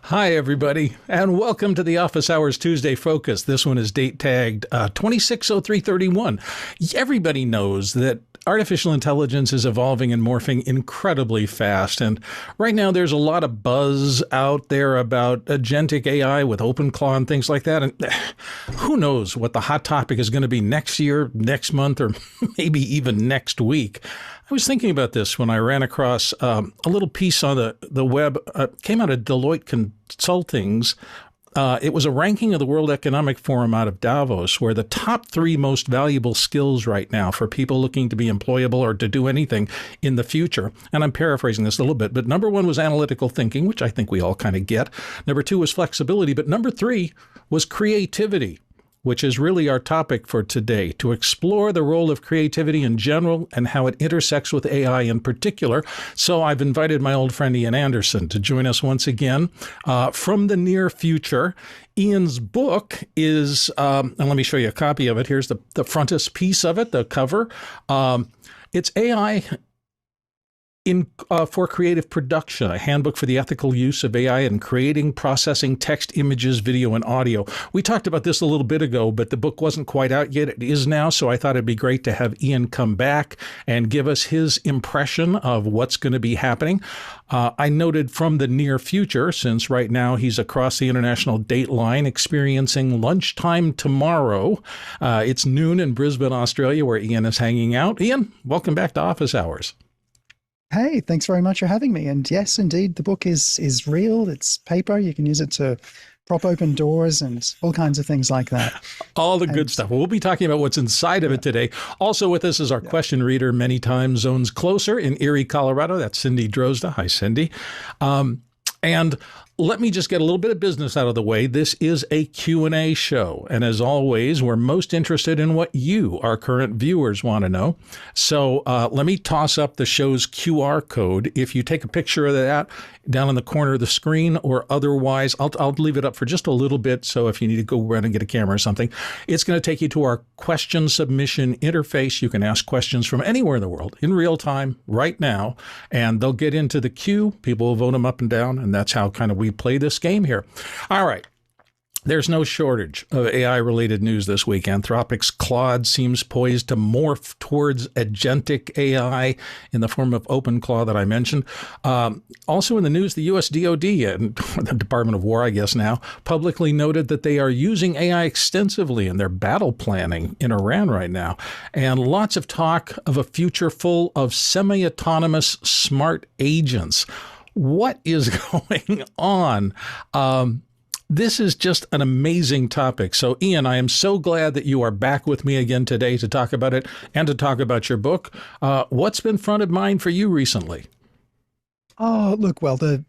Hi, everybody, and welcome to the Office Hours Tuesday Focus. This one is date tagged 260331. Everybody knows that artificial intelligence is evolving and morphing incredibly fast. And right now, there's a lot of buzz out there about agentic AI with OpenClaw and things like that. And who knows what the hot topic is going to be next year, next month, or maybe even next week. I was thinking about this when I ran across a little piece on the web, came out of Deloitte Consulting's. It was a ranking of the World Economic Forum out of Davos, where the top 3 most valuable skills right now for people looking to be employable or to do anything in the future. And I'm paraphrasing this a little bit, but number 1 was analytical thinking, which I think we all kind of get. Number 2 was flexibility, but number 3 was creativity, which is really our topic for today, to explore the role of creativity in general and how it intersects with AI in particular. So I've invited my old friend Ian Anderson to join us once again from the near future. Ian's book is, and let me show you a copy of it. Here's the frontispiece of it, the cover. It's AI for creative production, a handbook for the ethical use of AI in creating, processing text, images, video, and audio. We talked about this a little bit ago, but the book wasn't quite out yet. It is now, so I thought it'd be great to have Ian come back and give us his impression of what's going to be happening. I noted from the near future, since right now he's across the international date line experiencing lunchtime tomorrow. It's noon in Brisbane, Australia, where Ian is hanging out. Ian, welcome back to Office Hours. Hey, thanks very much for having me. And yes, indeed, the book is real. It's paper. You can use it to prop open doors and all kinds of things like that. All the good stuff. We'll be talking about what's inside of it today. Also with us is our question reader, many time zones closer in Erie, Colorado. That's Cindy Drozda. Hi, Cindy. And let me just get a little bit of business out of the way. This is a Q&A show. And as always, we're most interested in what you, our current viewers, want to know. So let me toss up the show's QR code. If you take a picture of that down in the corner of the screen, or otherwise, I'll leave it up for just a little bit. So if you need to go around and get a camera or something, it's going to take you to our question submission interface. You can ask questions from anywhere in the world in real time right now, and they'll get into the queue. People will vote them up and down, and that's how kind of we play this game here. All right. There's no shortage of AI-related news this week. Anthropic's Claude seems poised to morph towards agentic AI in the form of OpenClaw that I mentioned. Also in the news, the U.S. DoD and the Department of War, I guess now, publicly noted that they are using AI extensively in their battle planning in Iran right now. And lots of talk of a future full of semi-autonomous smart agents. What is going on? This is just an amazing topic. So, Ian, I am so glad that you are back with me again today to talk about it and to talk about your book. What's been front of mind for you recently? Oh, look, well, the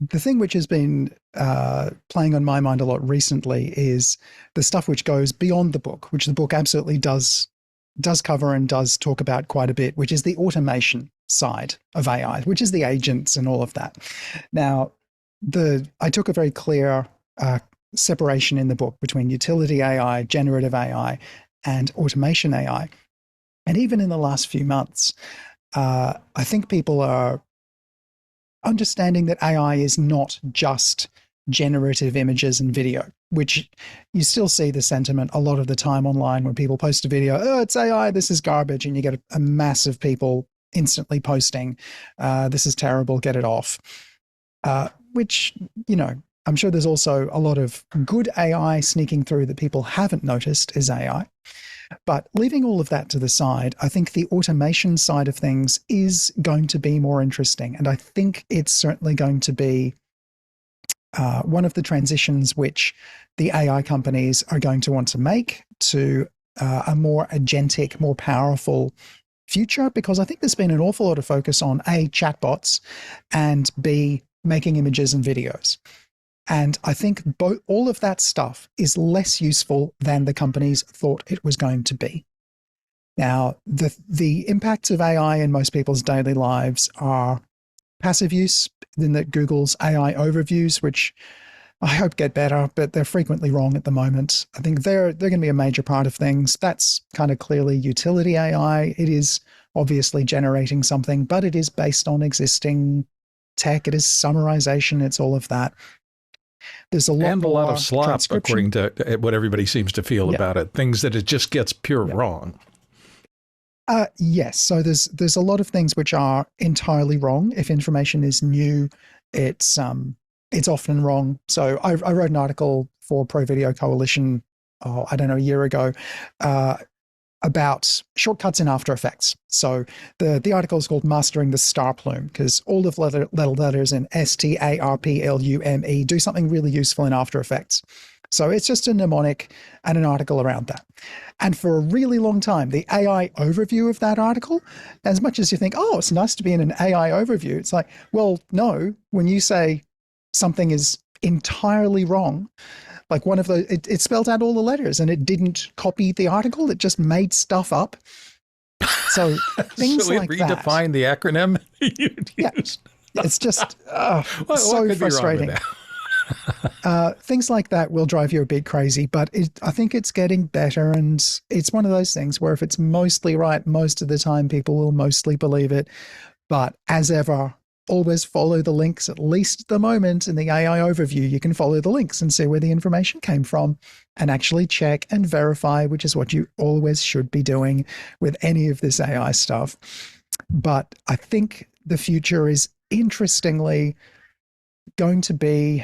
thing which has been playing on my mind a lot recently is the stuff which goes beyond the book, which the book absolutely does cover and does talk about quite a bit, which is the automation side of AI, which is the agents and all of that. Now, I took a very clear separation in the book between utility AI, generative AI, and automation AI. And even in the last few months, I think people are understanding that AI is not just generative images and video, which you still see the sentiment a lot of the time online when people post a video, oh, it's AI, this is garbage, and you get a mass of people instantly posting, this is terrible, get it off. Which, you know, I'm sure there's also a lot of good AI sneaking through that people haven't noticed is AI. But leaving all of that to the side, I think the automation side of things is going to be more interesting. And I think it's certainly going to be one of the transitions which the AI companies are going to want to make to a more agentic, more powerful future, because I think there's been an awful lot of focus on A, chatbots, and B, making images and videos. And I think all of that stuff is less useful than the companies thought it was going to be. Now, the impacts of AI in most people's daily lives are passive use, in that Google's AI overviews, which I hope get better, but they're frequently wrong at the moment. I think they're going to be a major part of things. That's kind of clearly utility AI. It is obviously generating something, but it is based on existing tech. It is summarization. It's all of that. There's a lot and a more lot of slop, transcription. according to what everybody seems to feel about it. Things that it just gets pure wrong. Yes. So there's a lot of things which are entirely wrong. If information is new, it's often wrong. So I wrote an article for Pro Video Coalition, I don't know, a year ago, about shortcuts in After Effects. So the article is called Mastering the Star Plume, because all of the letters in STARPLUME do something really useful in After Effects. So it's just a mnemonic and an article around that. And for a really long time, the AI overview of that article, as much as you think, oh, it's nice to be in an AI overview, it's like, well, no, when you say something is entirely wrong, like one of those, it spelled out all the letters and it didn't copy the article, it just made stuff up. So things so it like redefined the acronym you'd used. It's just what so could frustrating. Be wrong with that? Things like that will drive you a bit crazy, but I think it's getting better, and it's one of those things where if it's mostly right, most of the time people will mostly believe it. But as ever, always follow the links. At least at the moment in the AI overview, you can follow the links and see where the information came from and actually check and verify, which is what you always should be doing with any of this AI stuff. But I think the future is interestingly going to be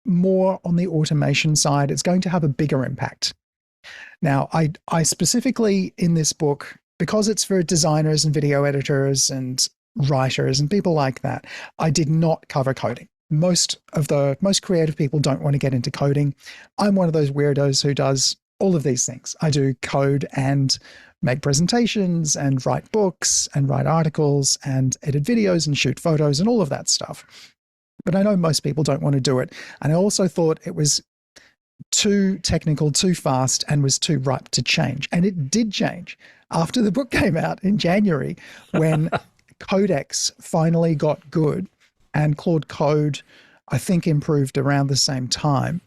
more on the automation side. It's going to have a bigger impact. Now, I specifically in this book, because it's for designers and video editors and writers and people like that, I did not cover coding. Most creative people don't want to get into coding. I'm one of those weirdos who does all of these things. I do code and make presentations and write books and write articles and edit videos and shoot photos and all of that stuff. But I know most people don't want to do it. And I also thought it was too technical, too fast, and was too ripe to change. And it did change after the book came out in January, when Codex finally got good and Claude Code, I think, improved around the same time.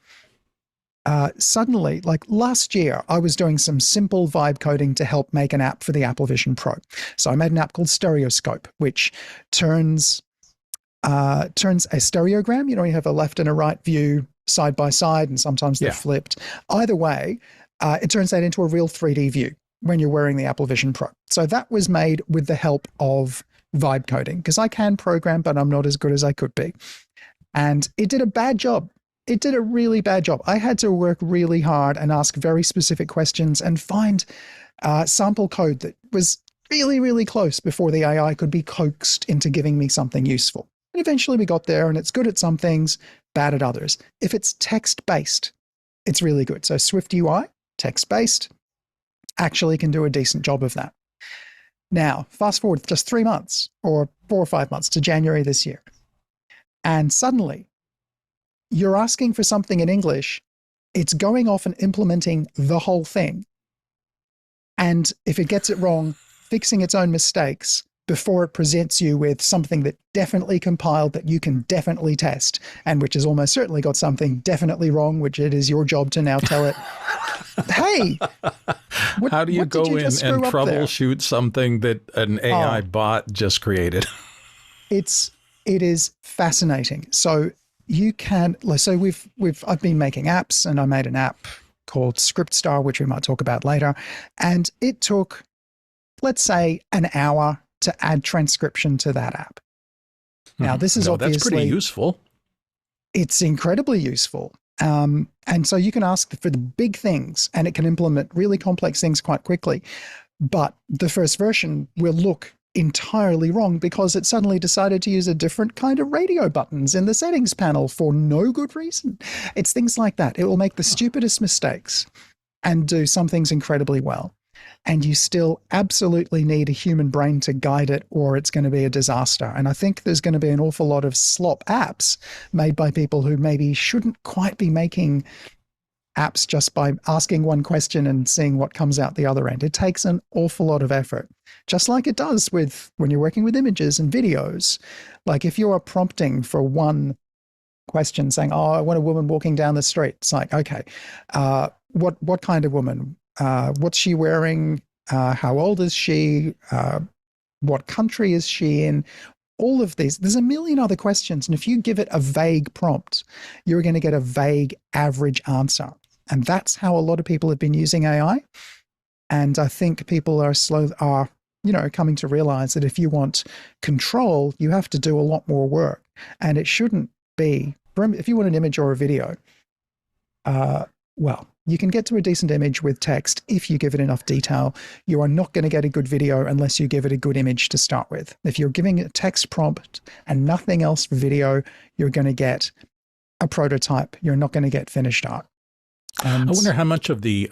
Suddenly, like last year, I was doing some simple vibe coding to help make an app for the Apple Vision Pro. So I made an app called Stereoscope, which turns a stereogram. You know, you have a left and a right view side by side, and sometimes they're flipped. Either way, it turns that into a real 3D view when you're wearing the Apple Vision Pro. So that was made with the help of vibe coding, because I can program, but I'm not as good as I could be. And it did a bad job. It did a really bad job. I had to work really hard and ask very specific questions and find sample code that was really, really close before the AI could be coaxed into giving me something useful. And eventually we got there, and it's good at some things, bad at others. If it's text-based, it's really good. So Swift UI, text-based, actually can do a decent job of that. Now, fast forward just 3 months or 4 or 5 months to January this year. And suddenly you're asking for something in English. It's going off and implementing the whole thing. And if it gets it wrong, fixing its own mistakes before it presents you with something that definitely compiled, that you can definitely test, and which has almost certainly got something definitely wrong, which it is your job to now tell it, hey, how do you go in and troubleshoot something that an AI bot just created? It is fascinating. So you can, so I've been making apps, and I made an app called ScriptStar, which we might talk about later. And it took, let's say, an hour to add transcription to that app. Now, this is obviously... That's pretty useful. It's incredibly useful. And so you can ask for the big things, and it can implement really complex things quite quickly. But the first version will look entirely wrong because it suddenly decided to use a different kind of radio buttons in the settings panel for no good reason. It's things like that. It will make the stupidest mistakes and do some things incredibly well. And you still absolutely need a human brain to guide it, or it's going to be a disaster. And I think there's going to be an awful lot of slop apps made by people who maybe shouldn't quite be making apps just by asking one question and seeing what comes out the other end. It takes an awful lot of effort, just like it does with when you're working with images and videos. Like if you are prompting for one question saying, oh, I want a woman walking down the street. It's like, okay, what kind of woman? What's she wearing? How old is she? What country is she in? all of these, there's a million other questions. And if you give it a vague prompt, you're going to get a vague average answer. And that's how a lot of people have been using AI. And I think people are coming to realize that if you want control, you have to do a lot more work. And it shouldn't be, if you want an image or a video, well, you can get to a decent image with text if you give it enough detail. You are not going to get a good video unless you give it a good image to start with. If you're giving a text prompt and nothing else for video, you're going to get a prototype. You're not going to get finished art. And I wonder how much of the,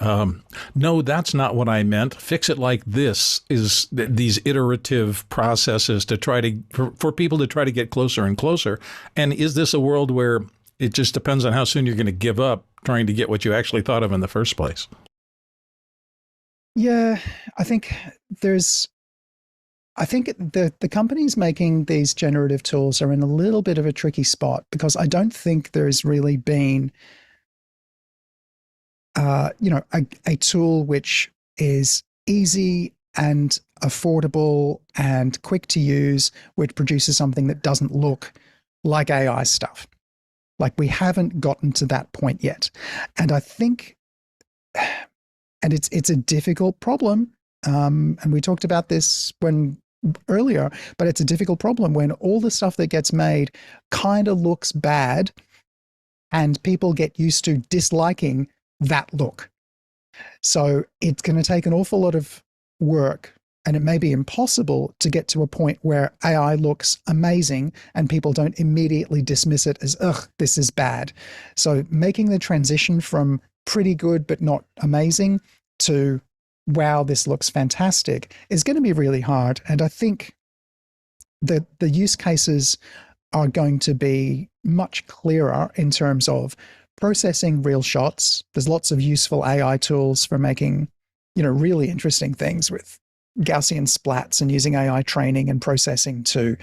no, that's not what I meant, fix it like this is these iterative processes to try to, for people to try to get closer and closer. And is this a world where it just depends on how soon you're going to give up trying to get what you actually thought of in the first place? Yeah, I think the companies making these generative tools are in a little bit of a tricky spot, because I don't think there's really been a tool which is easy and affordable and quick to use, which produces something that doesn't look like AI stuff. Like, we haven't gotten to that point yet. And I think, and it's a difficult problem. And we talked about this earlier, but it's a difficult problem when all the stuff that gets made kind of looks bad and people get used to disliking that look. So it's going to take an awful lot of work, and it may be impossible to get to a point where AI looks amazing and people don't immediately dismiss it as, ugh, this is bad. So making the transition from pretty good but not amazing to, wow, this looks fantastic, is going to be really hard. And I think that the use cases are going to be much clearer in terms of processing real shots. There's lots of useful AI tools for making, really interesting things with Gaussian splats and using AI training and processing to,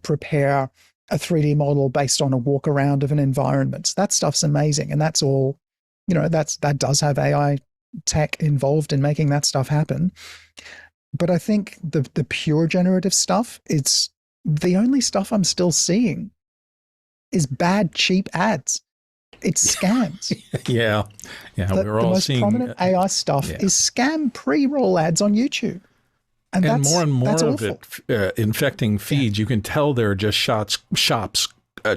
prepare a 3D model based on a walk around of an environment. That stuff's amazing. And that's all, that does have AI tech involved in making that stuff happen. But I think the pure generative stuff, it's the only stuff I'm still seeing is bad, cheap ads. It's scams. Yeah. We're all seeing. The most prominent AI stuff is scam pre-roll ads on YouTube. And more of it infecting feeds. Yeah. You can tell they're just shops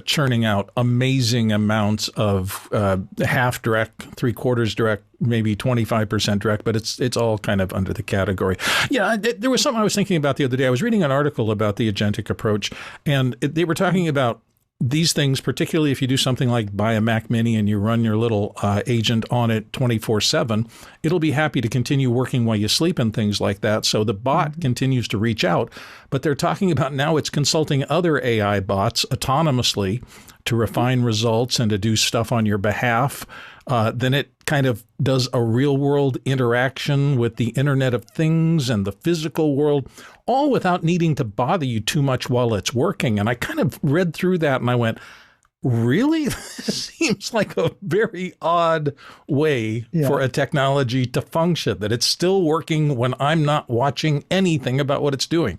churning out amazing amounts of half direct, 3/4 direct, maybe 25% direct, but it's all kind of under the category. Yeah, there was something I was thinking about the other day. I was reading an article about the agentic approach, and they were talking about these things, particularly if you do something like buy a Mac Mini and you run your little agent on it 24/7, it'll be happy to continue working while you sleep and things like that. So the bot continues to reach out, but they're talking about now it's consulting other AI bots autonomously to refine results and to do stuff on your behalf. Then it kind of does a real world interaction with the Internet of Things and the physical world, all without needing to bother you too much while it's working. And I kind of read through that and I went, really? This seems like a very odd way for a technology to function, that it's still working when I'm not watching anything about what it's doing.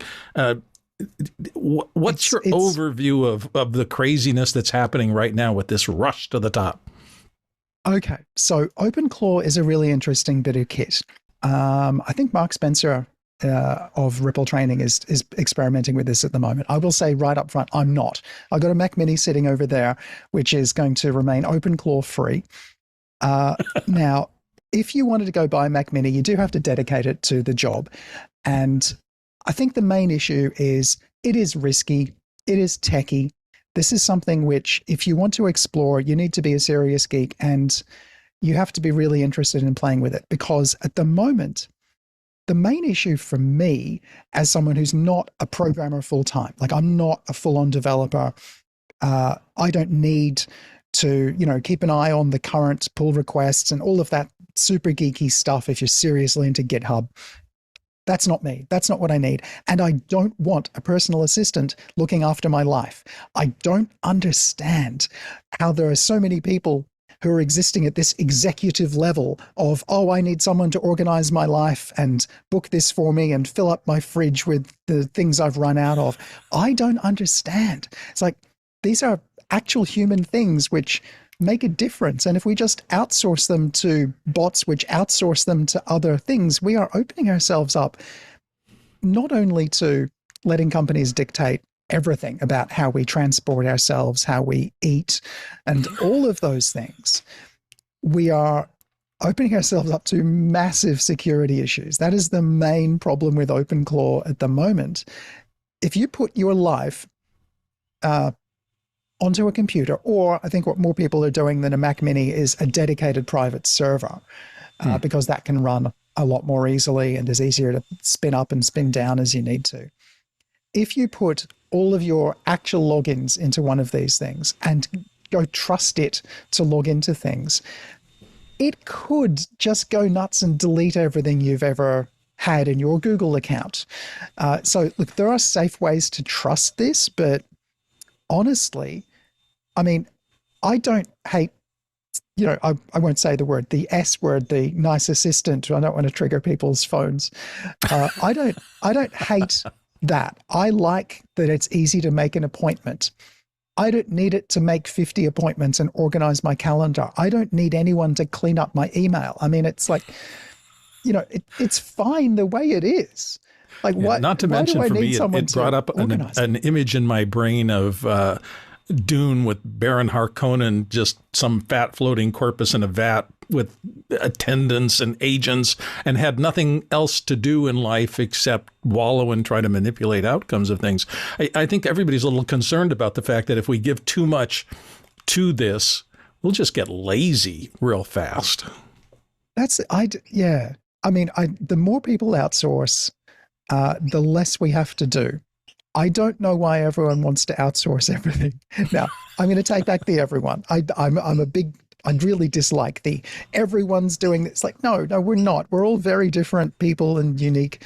What's your overview of the craziness that's happening right now with this rush to the top? Okay, so OpenClaw is a really interesting bit of kit. I think Mark Spencer of Ripple Training is experimenting with this at the moment. I will say right up front, I'm not. I've got a Mac Mini sitting over there, which is going to remain OpenClaw free. Now, if you wanted to go buy a Mac Mini, you do have to dedicate it to the job. And I think the main issue is it is risky, it is techie. This is something which, if you want to explore, you need to be a serious geek and you have to be really interested in playing with it, because at the moment, the main issue for me as someone who's not a programmer full time, like I'm not a full-on developer, I don't need to, keep an eye on the current pull requests and all of that super geeky stuff if you're seriously into GitHub. That's not me. That's not what I need. And I don't want a personal assistant looking after my life. I don't understand how there are so many people who are existing at this executive level of, oh, I need someone to organize my life and book this for me and fill up my fridge with the things I've run out of. I don't understand. It's like, these are actual human things which make a difference. And if we just outsource them to bots, which outsource them to other things, we are opening ourselves up not only to letting companies dictate everything about how we transport ourselves, how we eat, and all of those things, we are opening ourselves up to massive security issues. That is the main problem with OpenClaw at the moment. If you put your life onto a computer, or I think what more people are doing than a Mac Mini is a dedicated private server, because that can run a lot more easily and is easier to spin up and spin down as you need to. If you put all of your actual logins into one of these things and go trust it to log into things, it could just go nuts and delete everything you've ever had in your Google account. So look, there are safe ways to trust this, but honestly, I mean, I don't hate, you know, I won't say the word, the S word, the nice assistant. I don't want to trigger people's phones. I don't hate that. I like that it's easy to make an appointment. I don't need it to make 50 appointments and organize my calendar. I don't need anyone to clean up my email. I mean, it's like, you know, it's fine the way it is. Like, what? Not to mention, for me, it brought up an image in my brain of Dune with Baron Harkonnen, just some fat floating corpus in a vat with attendants and agents, and had nothing else to do in life except wallow and try to manipulate outcomes of things. I think everybody's a little concerned about the fact that if we give too much to this, we'll just get lazy real fast. Yeah. I mean, the more people outsource, the less we have to do. I don't know why everyone wants to outsource everything. Now, I'm going to take back the everyone. I really dislike the everyone's doing this. Like, no, we're not. We're all very different people and unique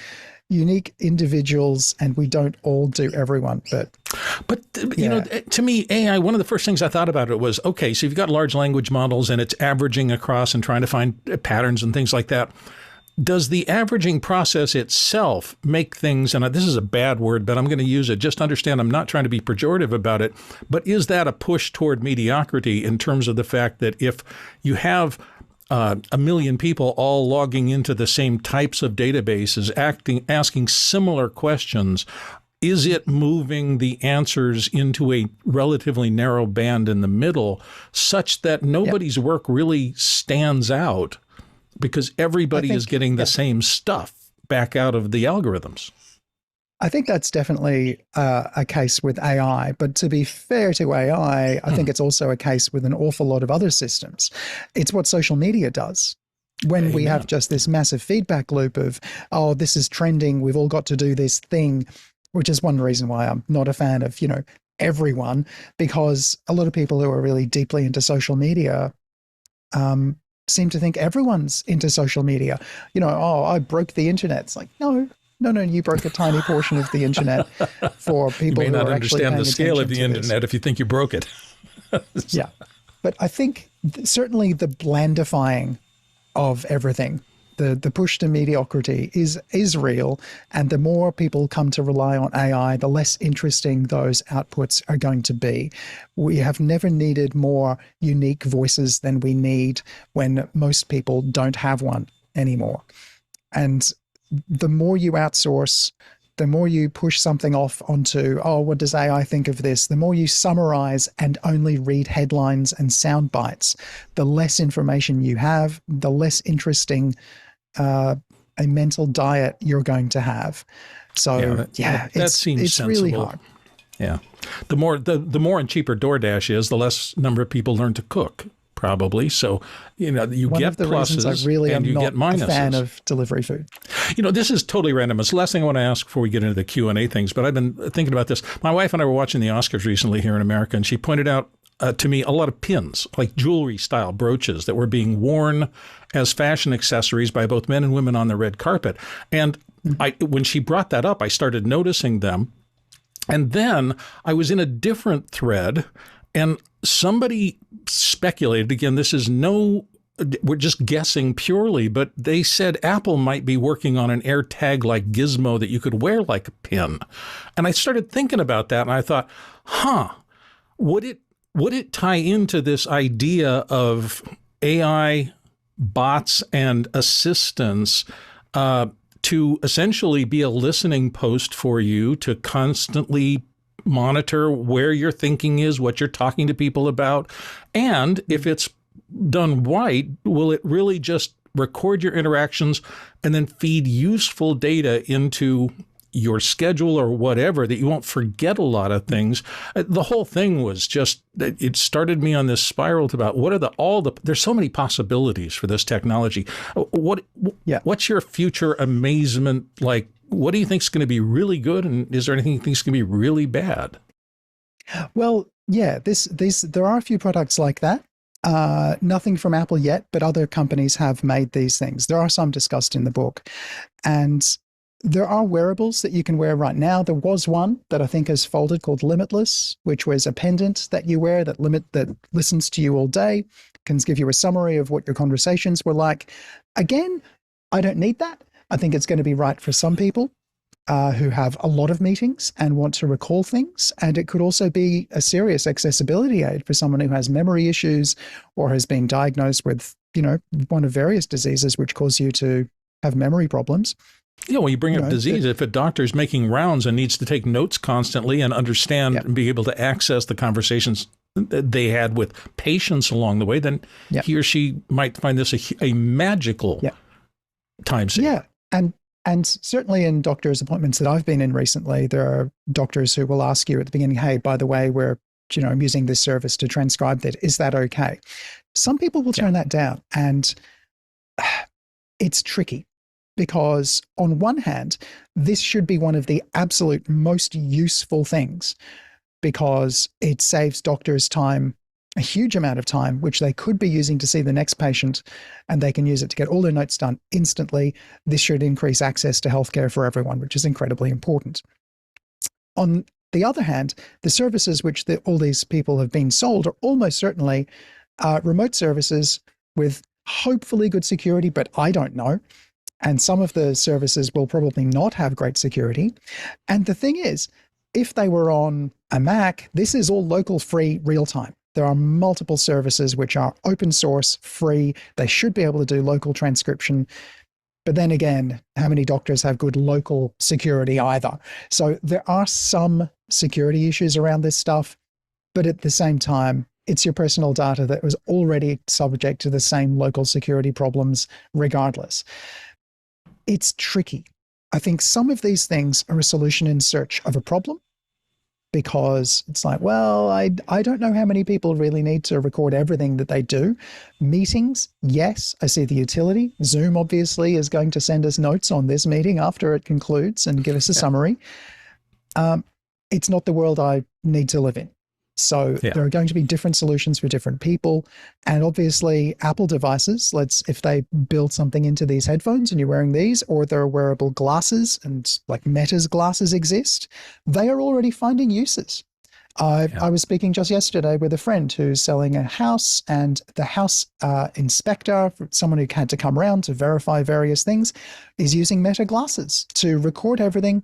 individuals, and we don't all do everyone. But you know, to me, AI, one of the first things I thought about it was, okay, so you've got large language models and it's averaging across and trying to find patterns and things like that. Does the averaging process itself make things, and this is a bad word, but I'm going to use it, just understand I'm not trying to be pejorative about it, but is that a push toward mediocrity in terms of the fact that if you have a million people all logging into the same types of databases, asking similar questions, is it moving the answers into a relatively narrow band in the middle such that nobody's work really stands out? Because everybody is getting the same stuff back out of the algorithms. I think that's definitely a case with AI. But to be fair to AI, I think it's also a case with an awful lot of other systems. It's what social media does. When we have just this massive feedback loop of, oh, this is trending, we've all got to do this thing, which is one reason why I'm not a fan of, you know, everyone, because a lot of people who are really deeply into social media seem to think everyone's into social media. You know, oh, I broke the internet. It's like, no, you broke a tiny portion of the internet for people who are actually paying attention to this. You may not understand the scale of the internet if you think you broke it. Yeah. But I think certainly the blandifying of everything, the push to mediocrity is real. And the more people come to rely on AI, the less interesting those outputs are going to be. We have never needed more unique voices than we need when most people don't have one anymore. And the more you outsource, the more you push something off onto, oh, what does AI think of this? The more you summarize and only read headlines and sound bites, the less information you have, the less interesting a mental diet you're going to have. So that seems it's sensible. Really hard. Yeah. The more and cheaper DoorDash is, the less number of people learn to cook, probably. So, you know, you One get of the pluses reasons I really and am you not get minuses. a fan of delivery food. You know, this is totally random. It's the last thing I want to ask before we get into the Q&A things, but I've been thinking about this. My wife and I were watching the Oscars recently here in America, and she pointed out to me a lot of pins, like jewelry style brooches that were being worn as fashion accessories by both men and women on the red carpet. And when she brought that up, I started noticing them. And then I was in a different thread, and somebody speculated, again, this is we're just guessing purely, but they said Apple might be working on an AirTag like gizmo that you could wear like a pin. And I started thinking about that, and I thought, would it tie into this idea of AI bots and assistants to essentially be a listening post for you to constantly monitor where your thinking is, what you're talking to people about, and if it's done right, will it really just record your interactions and then feed useful data into your schedule or whatever, that you won't forget a lot of things? The whole thing was just, it started me on this spiral about what are there's so many possibilities for this technology. What's your future amazement like? What do you think is going to be really good, and is there anything you think is going to be really bad? Well, yeah, there are a few products like that. Nothing from Apple yet, but other companies have made these things. There are some discussed in the book. And there are wearables that you can wear right now. There was one that I think has folded called Limitless, which was a pendant that you wear that listens to you all day, can give you a summary of what your conversations were like. Again, I don't need that. I think it's going to be right for some people who have a lot of meetings and want to recall things. And it could also be a serious accessibility aid for someone who has memory issues or has been diagnosed with, one of various diseases which cause you to have memory problems. When you bring up disease, if a doctor's making rounds and needs to take notes constantly and understand and be able to access the conversations they had with patients along the way, then he or she might find this a magical time saver. Yeah. And certainly in doctors' appointments that I've been in recently, there are doctors who will ask you at the beginning, hey, by the way, I'm using this service to transcribe that. Is that okay? Some people will turn that down, and it's tricky because on one hand, this should be one of the absolute most useful things because it saves doctors time, a huge amount of time, which they could be using to see the next patient, and they can use it to get all their notes done instantly. This should increase access to healthcare for everyone, which is incredibly important. On the other hand, the services which all these people have been sold are almost certainly remote services with hopefully good security, but I don't know. And some of the services will probably not have great security. And the thing is, if they were on a Mac, this is all local, free, real time. There are multiple services which are open source, free. They should be able to do local transcription. But then again, how many doctors have good local security either? So there are some security issues around this stuff. But at the same time, it's your personal data that was already subject to the same local security problems regardless. It's tricky. I think some of these things are a solution in search of a problem, because it's like, well, I don't know how many people really need to record everything that they do. Meetings, yes, I see the utility. Zoom obviously is going to send us notes on this meeting after it concludes and give us a summary. It's not the world I need to live in. So there are going to be different solutions for different people. And obviously Apple devices, if they build something into these headphones and you're wearing these, or there are wearable glasses, and like Meta's glasses exist, they are already finding uses. I was speaking just yesterday with a friend who's selling a house, and the house inspector, someone who had to come around to verify various things, is using Meta glasses to record everything.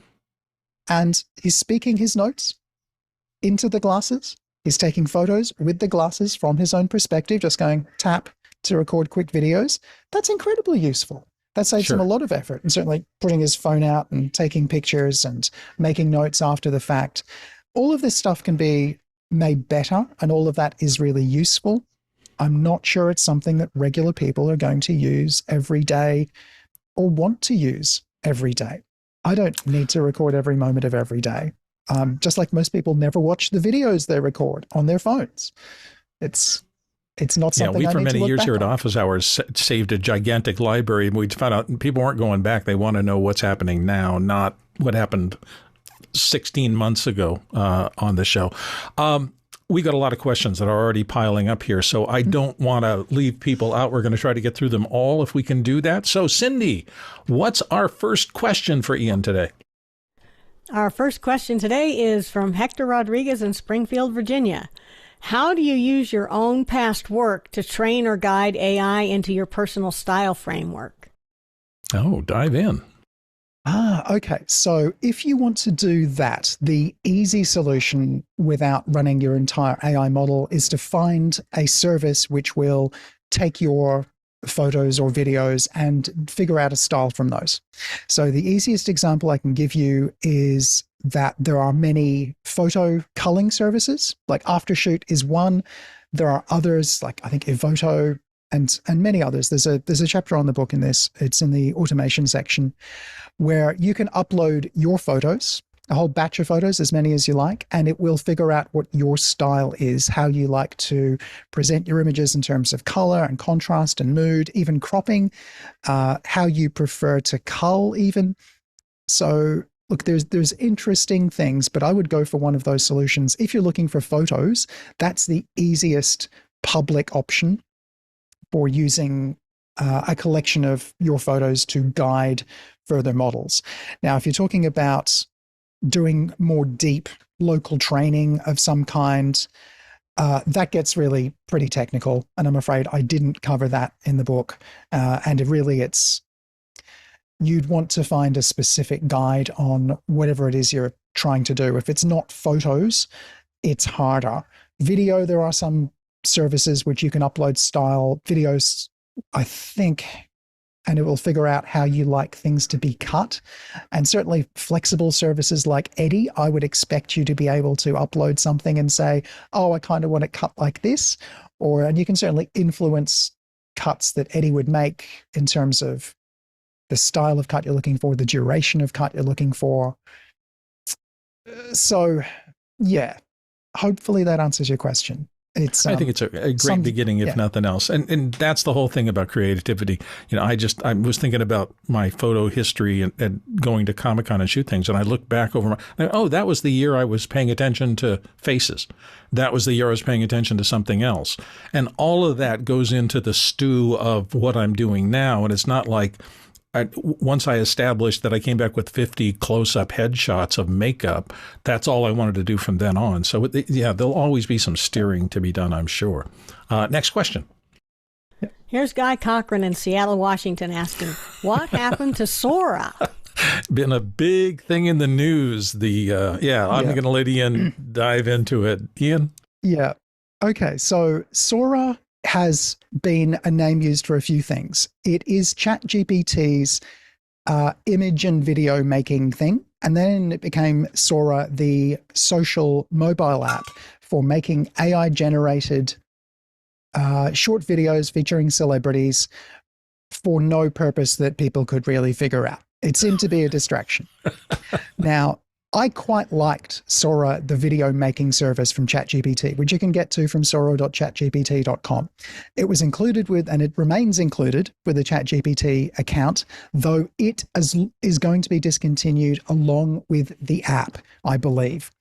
And he's speaking his notes into the glasses. He's taking photos with the glasses from his own perspective, just going tap to record quick videos. That's incredibly useful. That saves him a lot of effort, and certainly putting his phone out and taking pictures and making notes after the fact. All of this stuff can be made better, and all of that is really useful. I'm not sure it's something that regular people are going to use every day or want to use every day. I don't need to record every moment of every day. Just like most people never watch the videos they record on their phones. It's not something we I for need many to look years back here at on. Office Hours saved a gigantic library, and we found out people weren't going back. They want to know what's happening now, not what happened 16 months ago on the show. We got a lot of questions that are already piling up here, so I don't want to leave people out. We're going to try to get through them all if we can do that. So, Cindy, what's our first question for Ian today? Our first question today is from Hector Rodriguez in Springfield, Virginia. How do you use your own past work to train or guide AI into your personal style framework? Oh, dive in. Okay. So if you want to do that, the easy solution without running your entire AI model is to find a service which will take your photos or videos and figure out a style from those. So the easiest example I can give you is that there are many photo culling services, like Aftershoot is one. There are others like I think Evoto and many others. There's a chapter on the book in this. It's in the automation section where you can upload your photos, a whole batch of photos, as many as you like, and it will figure out what your style is, how you like to present your images in terms of color and contrast and mood, even cropping, how you prefer to cull even. So look, there's interesting things, but I would go for one of those solutions. If you're looking for photos, that's the easiest public option for using a collection of your photos to guide further models. Now, if you're talking about doing more deep local training of some kind, that gets really pretty technical. And I'm afraid I didn't cover that in the book. And you'd want to find a specific guide on whatever it is you're trying to do. If it's not photos, it's harder. Video, there are some services which you can upload style videos, I think, and it will figure out how you like things to be cut. And certainly flexible services like Eddie, I would expect you to be able to upload something and say, oh, I kind of want it cut like this. And you can certainly influence cuts that Eddie would make in terms of the style of cut you're looking for, the duration of cut you're looking for. So, yeah, hopefully that answers your question. I think it's a great beginning, if nothing else. And that's the whole thing about creativity. You know, I was thinking about my photo history and going to Comic-Con and shoot things. And I look back over that was the year I was paying attention to faces. That was the year I was paying attention to something else. And all of that goes into the stew of what I'm doing now. And it's not like once I established that I came back with 50 close-up headshots of makeup, that's all I wanted to do from then on. So, yeah, there'll always be some steering to be done, I'm sure. Next question. Here's Guy Cochran in Seattle, Washington asking, what happened to Sora? Been a big thing in the news. I'm going to let Ian dive into it. Ian? Yeah. Okay, so Sora has been a name used for a few things. It is ChatGPT's image and video making thing. And then it became Sora, the social mobile app for making AI generated short videos featuring celebrities for no purpose that people could really figure out. It seemed to be a distraction. Now, I quite liked Sora, the video making service from ChatGPT, which you can get to from sora.chatgpt.com. It was included with, and it remains included with the ChatGPT account, though it is going to be discontinued along with the app, I believe.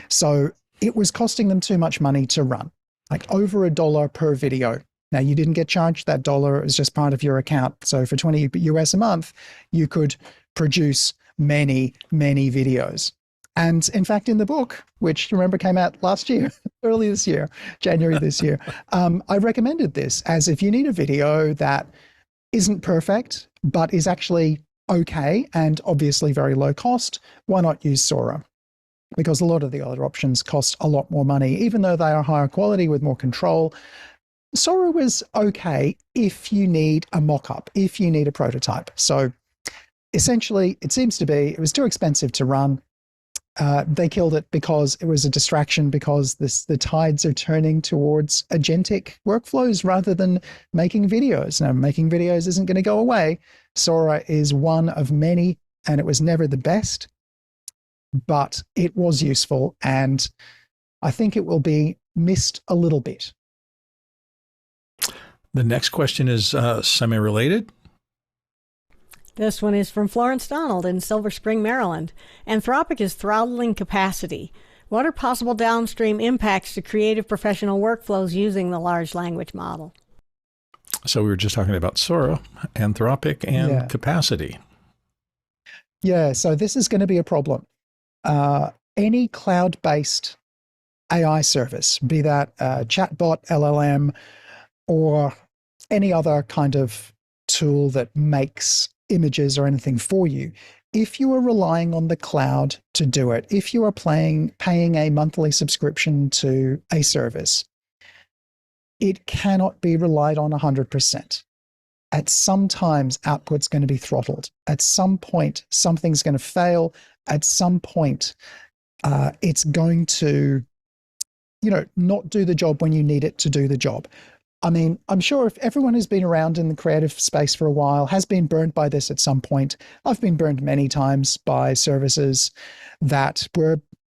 So it was costing them too much money to run, like over $1 per video. Now, you didn't get charged that dollar. It was just part of your account. So for $20 US a month, you could produce many, many videos. And in fact, in the book, which remember came out last year, early this year, January this year, I recommended this as if you need a video that isn't perfect, but is actually okay and obviously very low cost, why not use Sora? Because a lot of the other options cost a lot more money, even though they are higher quality with more control. Sora was okay if you need a mock-up, if you need a prototype. So essentially, it seems to be, it was too expensive to run. They killed it because it was a distraction, because the tides are turning towards agentic workflows rather than making videos. Now, making videos isn't going to go away. Sora is one of many, and it was never the best, but it was useful, and I think it will be missed a little bit. The next question is semi-related. This one is from Florence Donald in Silver Spring, Maryland. Anthropic is throttling capacity. What are possible downstream impacts to creative professional workflows using the large language model? So we were just talking about Sora, Anthropic, and capacity. Yeah, so this is going to be a problem. Any cloud-based AI service, be that a chatbot, LLM, or any other kind of tool that makes images or anything for you, if you are relying on the cloud to do it, if you are paying a monthly subscription to a service, it cannot be relied on 100%. At some times, output's going to be throttled. At some point, something's going to fail. At some point, it's going to, not do the job when you need it to do the job. I mean, I'm sure if everyone who's been around in the creative space for a while has been burned by this at some point. I've been burned many times by services that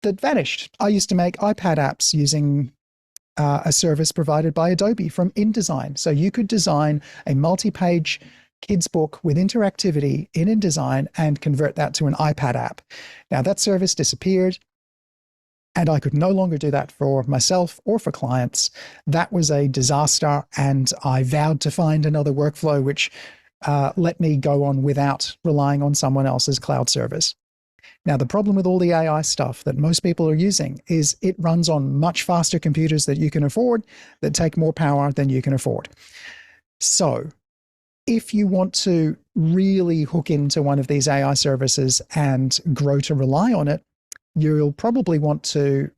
vanished. I used to make iPad apps using a service provided by Adobe from InDesign. So you could design a multi-page kids book with interactivity in InDesign and convert that to an iPad app. Now that service disappeared, and I could no longer do that for myself or for clients. That was a disaster, and I vowed to find another workflow which let me go on without relying on someone else's cloud service. Now, the problem with all the AI stuff that most people are using is it runs on much faster computers that you can afford, that take more power than you can afford. So if you want to really hook into one of these AI services and grow to rely on it, you'll probably want to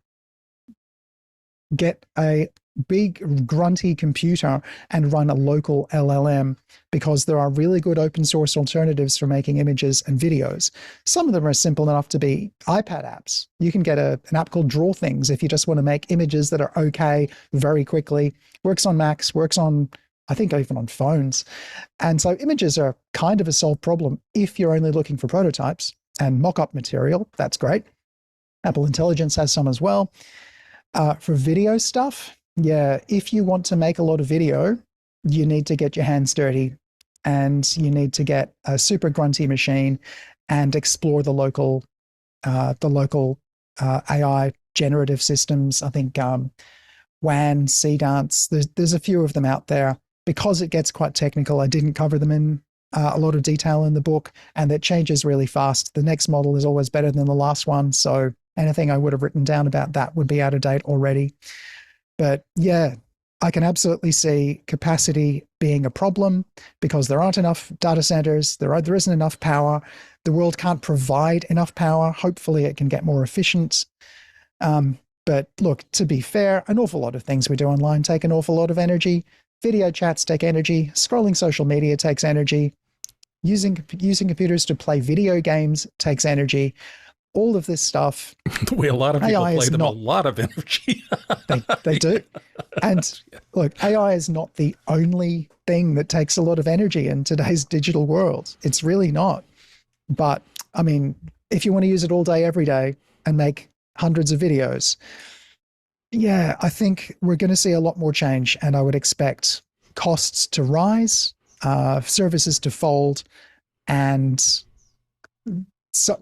get a big grunty computer and run a local LLM, because there are really good open source alternatives for making images and videos. Some of them are simple enough to be iPad apps. You can get an app called Draw Things if you just want to make images that are okay very quickly. Works on Macs, works on, I think, even on phones. And so images are kind of a solved problem if you're only looking for prototypes and mock-up material. That's great. Apple Intelligence has some as well. For video stuff, yeah, if you want to make a lot of video, you need to get your hands dirty, and you need to get a super grunty machine and explore the local AI generative systems. I think WAN, Cdance, there's a few of them out there. Because it gets quite technical, I didn't cover them in a lot of detail in the book, and it changes really fast. The next model is always better than the last one, so anything I would have written down about that would be out of date already. But yeah, I can absolutely see capacity being a problem because there aren't enough data centers. There isn't enough power. The world can't provide enough power. Hopefully it can get more efficient. But look, to be fair, an awful lot of things we do online take an awful lot of energy. Video chats take energy. Scrolling social media takes energy. Using computers to play video games takes energy. All of this stuff. The way a lot of people play them, a lot of energy. they do. And look, AI is not the only thing that takes a lot of energy in today's digital world. It's really not. But I mean, if you want to use it all day, every day, and make hundreds of videos, yeah, I think we're going to see a lot more change. And I would expect costs to rise, services to fold, and so,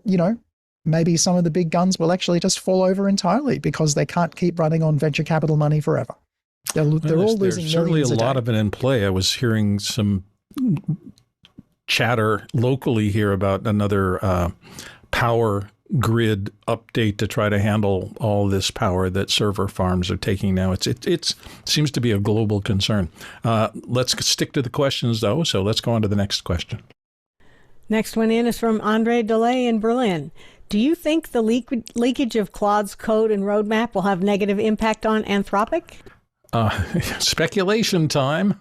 maybe some of the big guns will actually just fall over entirely because they can't keep running on venture capital money forever. They're all losing there's certainly a lot of it in play. I was hearing some chatter locally here about another power grid update to try to handle all this power that server farms are taking now. It seems to be a global concern. Let's stick to the questions, though, so let's go on to the next question. Next one in is from Andre Delay in Berlin. Do you think the leakage of Claude's code and roadmap will have negative impact on Anthropic? Speculation time.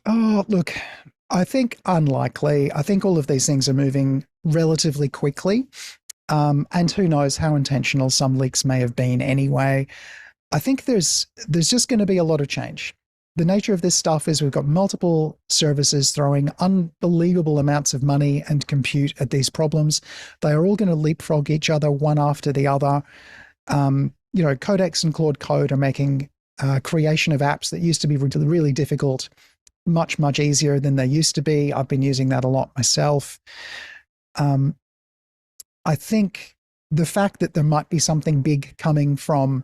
Oh, look, I think unlikely. I think all of these things are moving relatively quickly. And who knows how intentional some leaks may have been anyway. I think there's just going to be a lot of change. The nature of this stuff is we've got multiple services throwing unbelievable amounts of money and compute at these problems. They are all going to leapfrog each other one after the other. Codex and Claude Code are making creation of apps that used to be really difficult much, much easier than they used to be. I've been using that a lot myself. I think the fact that there might be something big coming from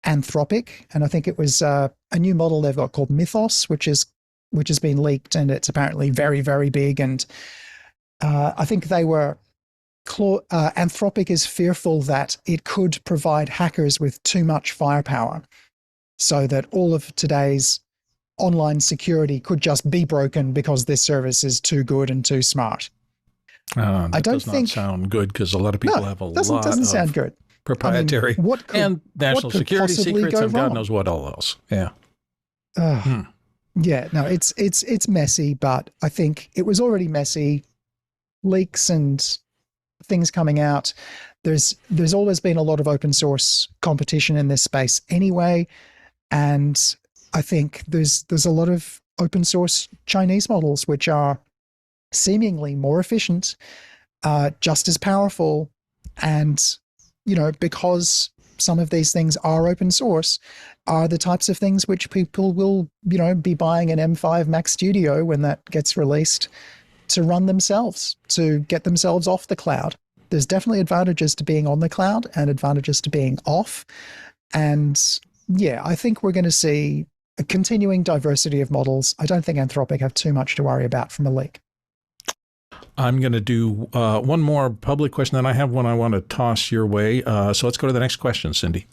Anthropic, and I think it was a new model they've got called Mythos, which has been leaked, and it's apparently very, very big. And I think they were Anthropic is fearful that it could provide hackers with too much firepower, so that all of today's online security could just be broken because this service is too good and too smart. That does not sound good, because a lot of people have a lot doesn't of sound good. proprietary and national security secrets and God knows what all else. Yeah. Yeah, no, it's messy, but I think it was already messy. Leaks and things coming out. There's always been a lot of open source competition in this space anyway, and I think there's a lot of open source Chinese models which are seemingly more efficient, just as powerful, and because some of these things are open source, are the types of things which people will be buying an M5 Max Studio when that gets released to run themselves, to get themselves off the cloud. There's definitely advantages to being on the cloud and advantages to being off. And yeah, I think we're going to see a continuing diversity of models. I don't think Anthropic have too much to worry about from a leak. I'm going to do one more public question, then I have one I want to toss your way. So let's go to the next question, Cindy.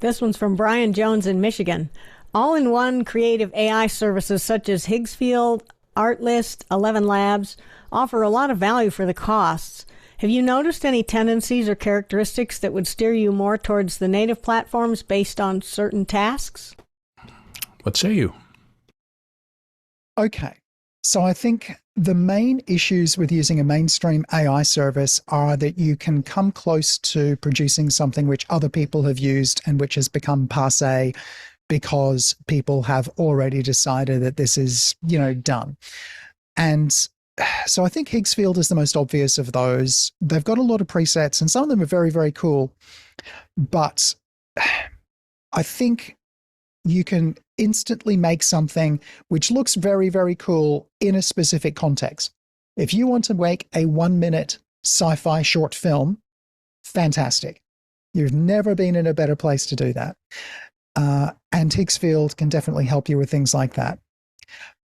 This one's from Brian Jones in Michigan. All-in-one creative AI services such as Higgsfield, Artlist, ElevenLabs offer a lot of value for the costs. Have you noticed any tendencies or characteristics that would steer you more towards the native platforms based on certain tasks? What say you? Okay. So I think the main issues with using a mainstream AI service are that you can come close to producing something which other people have used and which has become passé because people have already decided that this is, done. And so I think Higgsfield is the most obvious of those. They've got a lot of presets and some of them are very, very cool. But I think you can instantly make something which looks very, very cool in a specific context. If you want to make a 1-minute sci-fi short film, fantastic. You've never been in a better place to do that. And Higgsfield can definitely help you with things like that.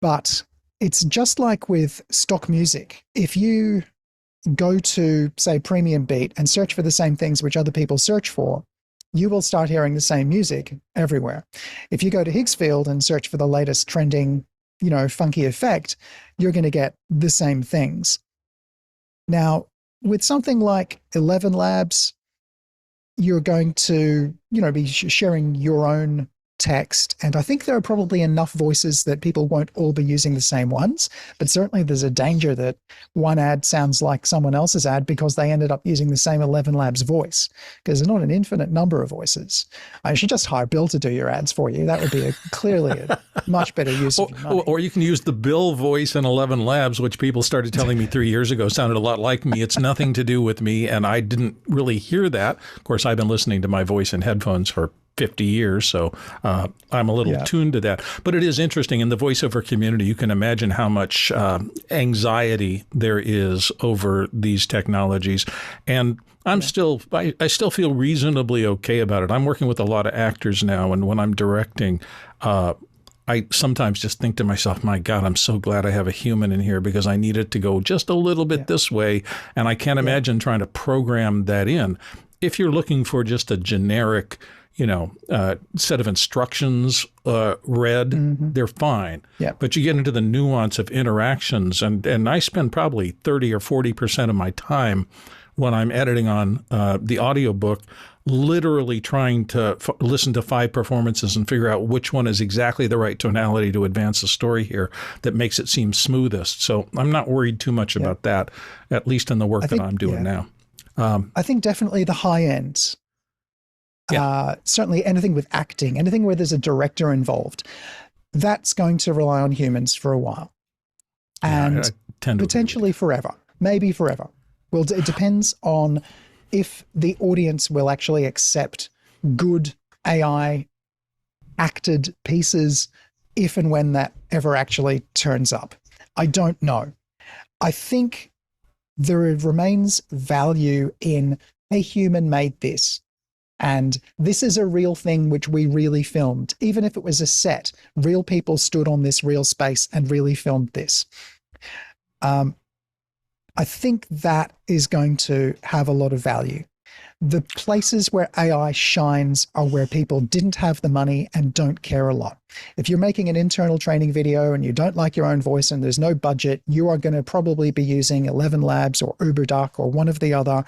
But it's just like with stock music. If you go to, say, Premium Beat and search for the same things which other people search for, you will start hearing the same music everywhere. If you go to Higgsfield and search for the latest trending, funky effect, you're going to get the same things. Now, with something like ElevenLabs, you're going to, be sharing your own text. And I think there are probably enough voices that people won't all be using the same ones. But certainly there's a danger that one ad sounds like someone else's ad because they ended up using the same ElevenLabs voice, because there's not an infinite number of voices. I should just hire Bill to do your ads for you. That would be clearly a much better use of your money. Or you can use the Bill voice in ElevenLabs, which people started telling me 3 years ago sounded a lot like me. It's nothing to do with me, and I didn't really hear that. Of course, I've been listening to my voice in headphones for 50 years, so I'm a little tuned to that. But it is interesting. In the voiceover community, you can imagine how much anxiety there is over these technologies. And I still feel reasonably okay about it. I'm working with a lot of actors now, and when I'm directing, I sometimes just think to myself, my God, I'm so glad I have a human in here, because I need it to go just a little bit this way, and I can't imagine trying to program that in. If you're looking for just a generic set of instructions read, they're fine. Yeah. But you get into the nuance of interactions, and I spend probably 30 or 40% of my time when I'm editing on the audiobook literally trying to listen to 5 performances and figure out which one is exactly the right tonality to advance the story here that makes it seem smoothest. So I'm not worried too much about that, at least in the work that I'm doing now. I think definitely the high end. Certainly anything with acting, anything where there's a director involved, that's going to rely on humans for a while. And potentially forever, maybe forever. Well, it depends on if the audience will actually accept good AI acted pieces, if and when that ever actually turns up. I don't know. I think there remains value in a human made this. And this is a real thing which we really filmed. Even if it was a set, real people stood on this real space and really filmed this. I think that is going to have a lot of value. The places where AI shines are where people didn't have the money and don't care a lot. If you're making an internal training video and you don't like your own voice and there's no budget, you are going to probably be using ElevenLabs or UberDuck or one of the other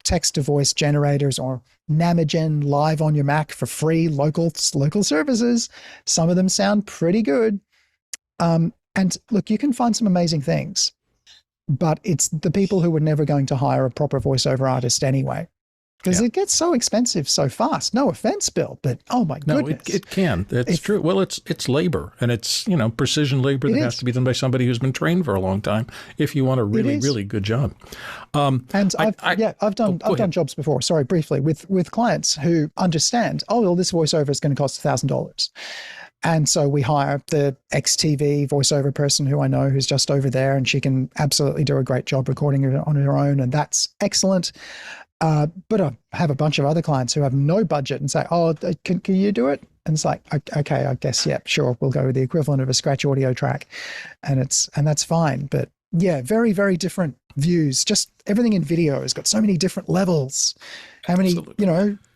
text-to-voice generators, or Namagen live on your Mac for free, local services. Some of them sound pretty good. And look, you can find some amazing things, but it's the people who were never going to hire a proper voiceover artist anyway. Because it gets so expensive so fast. No offense, Bill, but oh my goodness. No, it can. It's true. Well, it's labor, and it's, precision labor that has to be done by somebody who's been trained for a long time if you want a really, really good job. And I've done jobs before, sorry, briefly, with clients who understand, this voiceover is going to cost $1,000. And so we hire the XTV voiceover person who I know who's just over there, and she can absolutely do a great job recording it on her own, and that's excellent. But I have a bunch of other clients who have no budget and say, can you do it? And it's like, okay, I guess, yeah, sure. We'll go with the equivalent of a scratch audio track, and that's fine. But yeah, very, very different views. Just everything in video has got so many different levels. How many,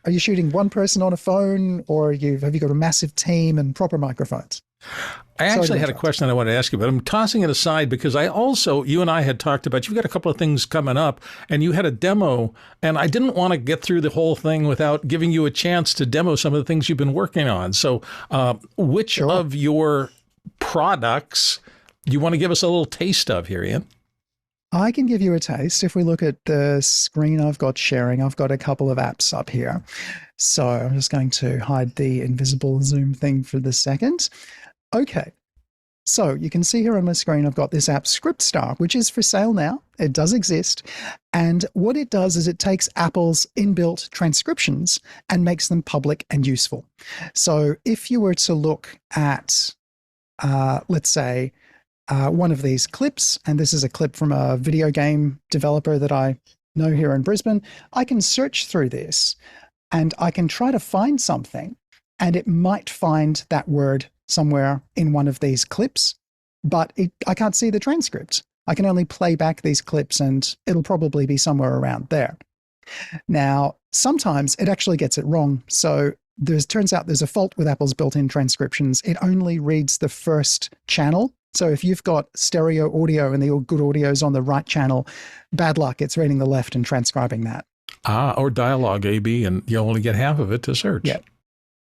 are you shooting one person on a phone, or have you got a massive team and proper microphones? I actually had a question I wanted to ask you, but I'm tossing it aside because you and I had talked about, you've got a couple of things coming up, and you had a demo, and I didn't want to get through the whole thing without giving you a chance to demo some of the things you've been working on. So which of your products do you want to give us a little taste of here, Ian? I can give you a taste. If we look at the screen I've got sharing, I've got a couple of apps up here. So I'm just going to hide the invisible zoom thing for the second. Okay, so you can see here on my screen, I've got this app ScriptStar, which is for sale now. It does exist. And what it does is it takes Apple's inbuilt transcriptions and makes them public and useful. So if you were to look at, let's say, one of these clips, and this is a clip from a video game developer that I know here in Brisbane, I can search through this and I can try to find something, and it might find that word somewhere in one of these clips, but I can't see the transcript. I can only play back these clips, and it'll probably be somewhere around there. Now, sometimes it actually gets it wrong. So turns out there's a fault with Apple's built-in transcriptions. It only reads the first channel. So if you've got stereo audio and the good audio is on the right channel, bad luck, it's reading the left and transcribing that. Or dialogue A/B, and you only get half of it to search. Yeah.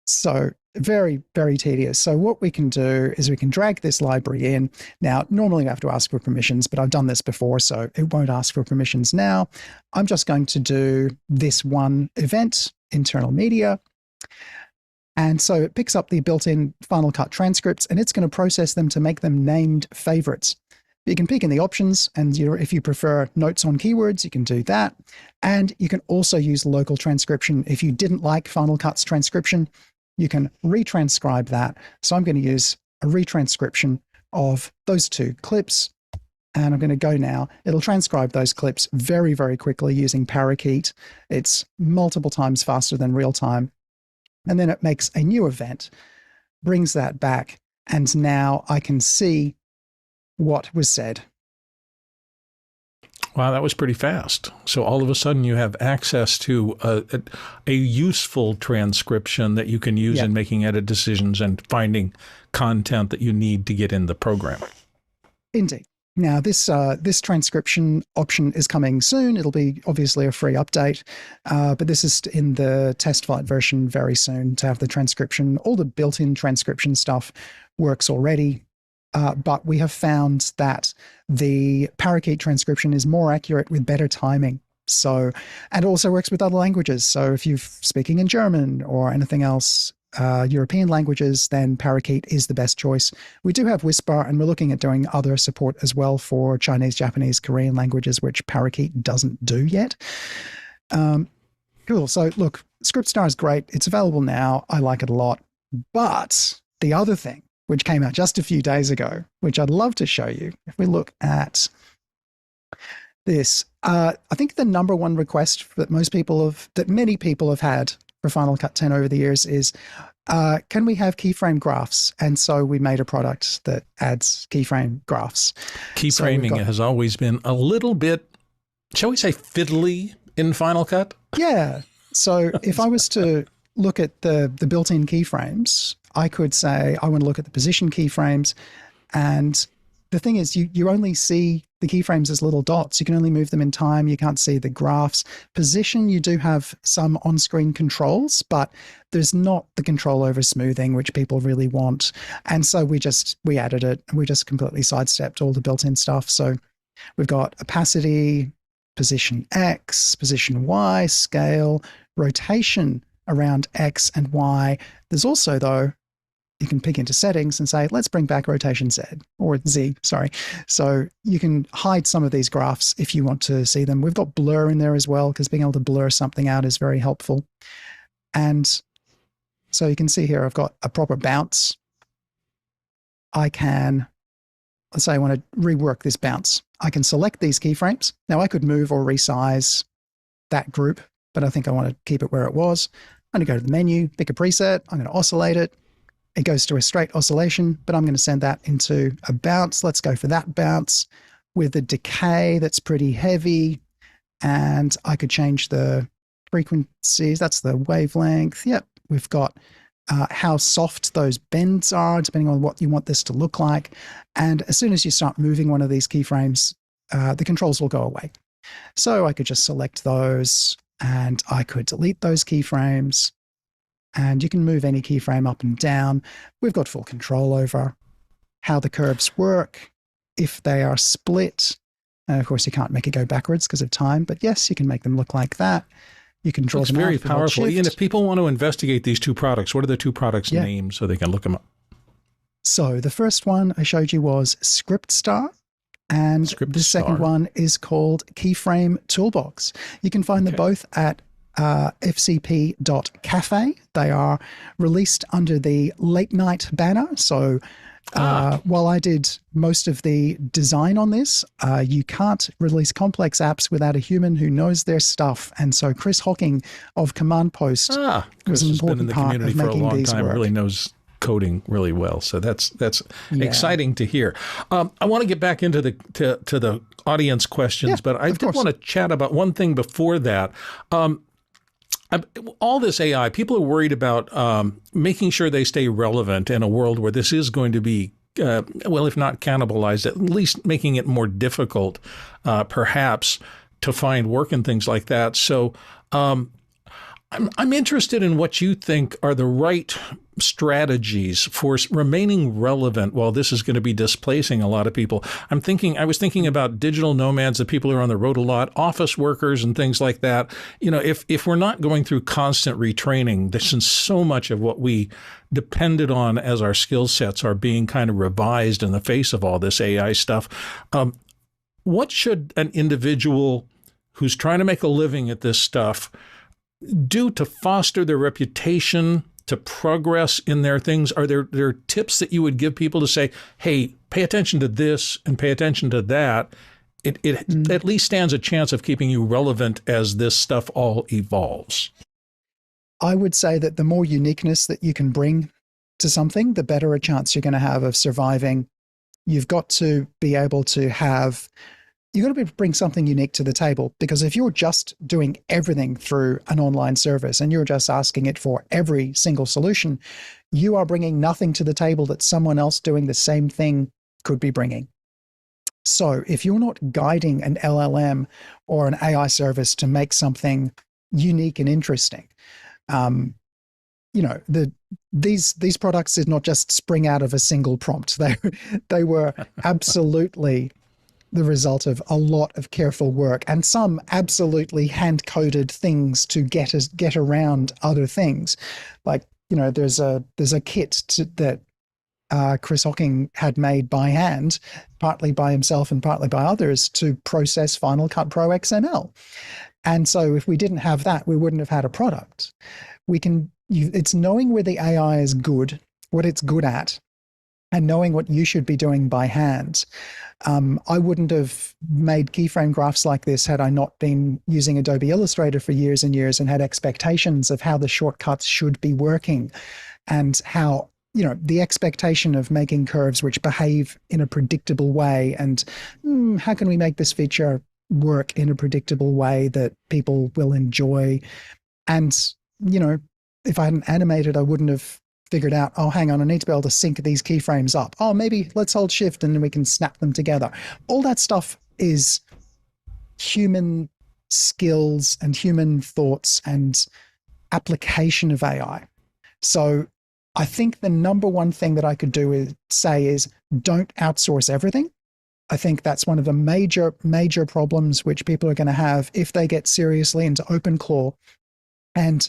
So very, very tedious. So what we can do is we can drag this library in. Now, normally we have to ask for permissions, but I've done this before, so it won't ask for permissions now. I'm just going to do this one event, internal media. And so it picks up the built-in Final Cut transcripts, and it's going to process them to make them named favorites. You can pick in the options, and if you prefer notes on keywords, you can do that. And you can also use local transcription. If you didn't like Final Cut's transcription, you can retranscribe that. So I'm going to use a retranscription of those two clips, and I'm going to go now. It'll transcribe those clips very, very quickly using Parakeet. It's multiple times faster than real time. And then it makes a new event, brings that back, and now I can see what was said. Wow, that was pretty fast. So all of a sudden you have access to a useful transcription that you can use in making edit decisions and finding content that you need to get in the program. Indeed. Now, this transcription option is coming soon. It'll be obviously a free update, but this is in the test flight version very soon to have the transcription. All the built-in transcription stuff works already. But we have found that the Parakeet transcription is more accurate with better timing. So, and also works with other languages. So if you're speaking in German or anything else, European languages, then Parakeet is the best choice. We do have Whisper, and we're looking at doing other support as well for Chinese, Japanese, Korean languages, which Parakeet doesn't do yet. Cool. So look, ScriptStar is great. It's available now. I like it a lot. But the other thing, which came out just a few days ago, which I'd love to show you. If we look at this, I think the number one request that many people have had for Final Cut 10 over the years is, can we have keyframe graphs? And so we made a product that adds keyframe graphs. Keyframing has always been a little bit, shall we say, fiddly in Final Cut? Yeah. So if I was to look at the built-in keyframes, I could say I want to look at the position keyframes. And the thing is, you only see the keyframes as little dots. You can only move them in time. You can't see the graphs. Position, you do have some on-screen controls, but there's not the control over smoothing, which people really want. And so we added it. We just completely sidestepped all the built-in stuff. So we've got opacity, position X, position Y, scale, rotation around X and Y. There's also, though, you can pick into settings and say, let's bring back rotation Z, or Z, sorry. So you can hide some of these graphs if you want to see them. We've got blur in there as well, because being able to blur something out is very helpful. And so you can see here, I've got a proper bounce. I can, let's say I want to rework this bounce. I can select these keyframes. Now I could move or resize that group, but I think I want to keep it where it was. I'm going to go to the menu, pick a preset. I'm going to oscillate it. It goes to a straight oscillation, but I'm going to send that into a bounce. Let's go for that bounce with a decay that's pretty heavy. And I could change the frequencies. That's the wavelength. Yep. We've got how soft those bends are, depending on what you want this to look like. And as soon as you start moving one of these keyframes, the controls will go away. So I could just select those and I could delete those keyframes. And you can move any keyframe up and down. We've got full control over how the curves work, if they are split. And of course, you can't make it go backwards because of time. But yes, you can make them look like that. You can draw them out. It's very powerful. Ian, if people want to investigate these two products, what are the two products' names so they can look them up? So the first one I showed you was ScriptStar. And the second one is called Keyframe Toolbox. You can find them both at fcp.cafe. They are released under the late night banner. So while I did most of the design on this, you can't release complex apps without a human who knows their stuff. And so Chris Hocking of Command Post was an important part of making these work. Really knows coding really well. So that's exciting to hear. I want to get back into to the audience questions, but I did want to chat about one thing before that. All this AI, people are worried about making sure they stay relevant in a world where this is going to be, well, if not cannibalized, at least making it more difficult, perhaps, to find work and things like that. So I'm interested in what you think are the right strategies for remaining relevant while this is going to be displacing a lot of people. I was thinking about digital nomads, the people who are on the road a lot, office workers and things like that. You know, if we're not going through constant retraining, since so much of what we depended on as our skill sets are being kind of revised in the face of all this AI stuff, what should an individual who's trying to make a living at this stuff do to foster their reputation, to progress in their things? Are there tips that you would give people to say, hey, pay attention to this and pay attention to that? It at least stands a chance of keeping you relevant as this stuff all evolves. I would say that the more uniqueness that you can bring to something, the better a chance you're going to have of surviving. You've got to be able to bring something unique to the table, because if you're just doing everything through an online service and you're just asking it for every single solution, you are bringing nothing to the table that someone else doing the same thing could be bringing. So if you're not guiding an LLM or an AI service to make something unique and interesting, these products did not just spring out of a single prompt. They were absolutely the result of a lot of careful work, and some absolutely hand-coded things to get around other things. Like, there's a kit that Chris Hocking had made by hand, partly by himself and partly by others, to process Final Cut Pro XML. And so if we didn't have that, we wouldn't have had a product. It's knowing where the AI is good, what it's good at, and knowing what you should be doing by hand. I wouldn't have made keyframe graphs like this had I not been using Adobe Illustrator for years and years and had expectations of how the shortcuts should be working and how, the expectation of making curves which behave in a predictable way, and how can we make this feature work in a predictable way that people will enjoy. And, if I hadn't animated, I wouldn't have figured out, oh, hang on, I need to be able to sync these keyframes up. Oh, maybe let's hold shift and then we can snap them together. All that stuff is human skills and human thoughts and application of AI. So I think the number one thing that I could say is don't outsource everything. I think that's one of the major problems which people are going to have if they get seriously into OpenClaw and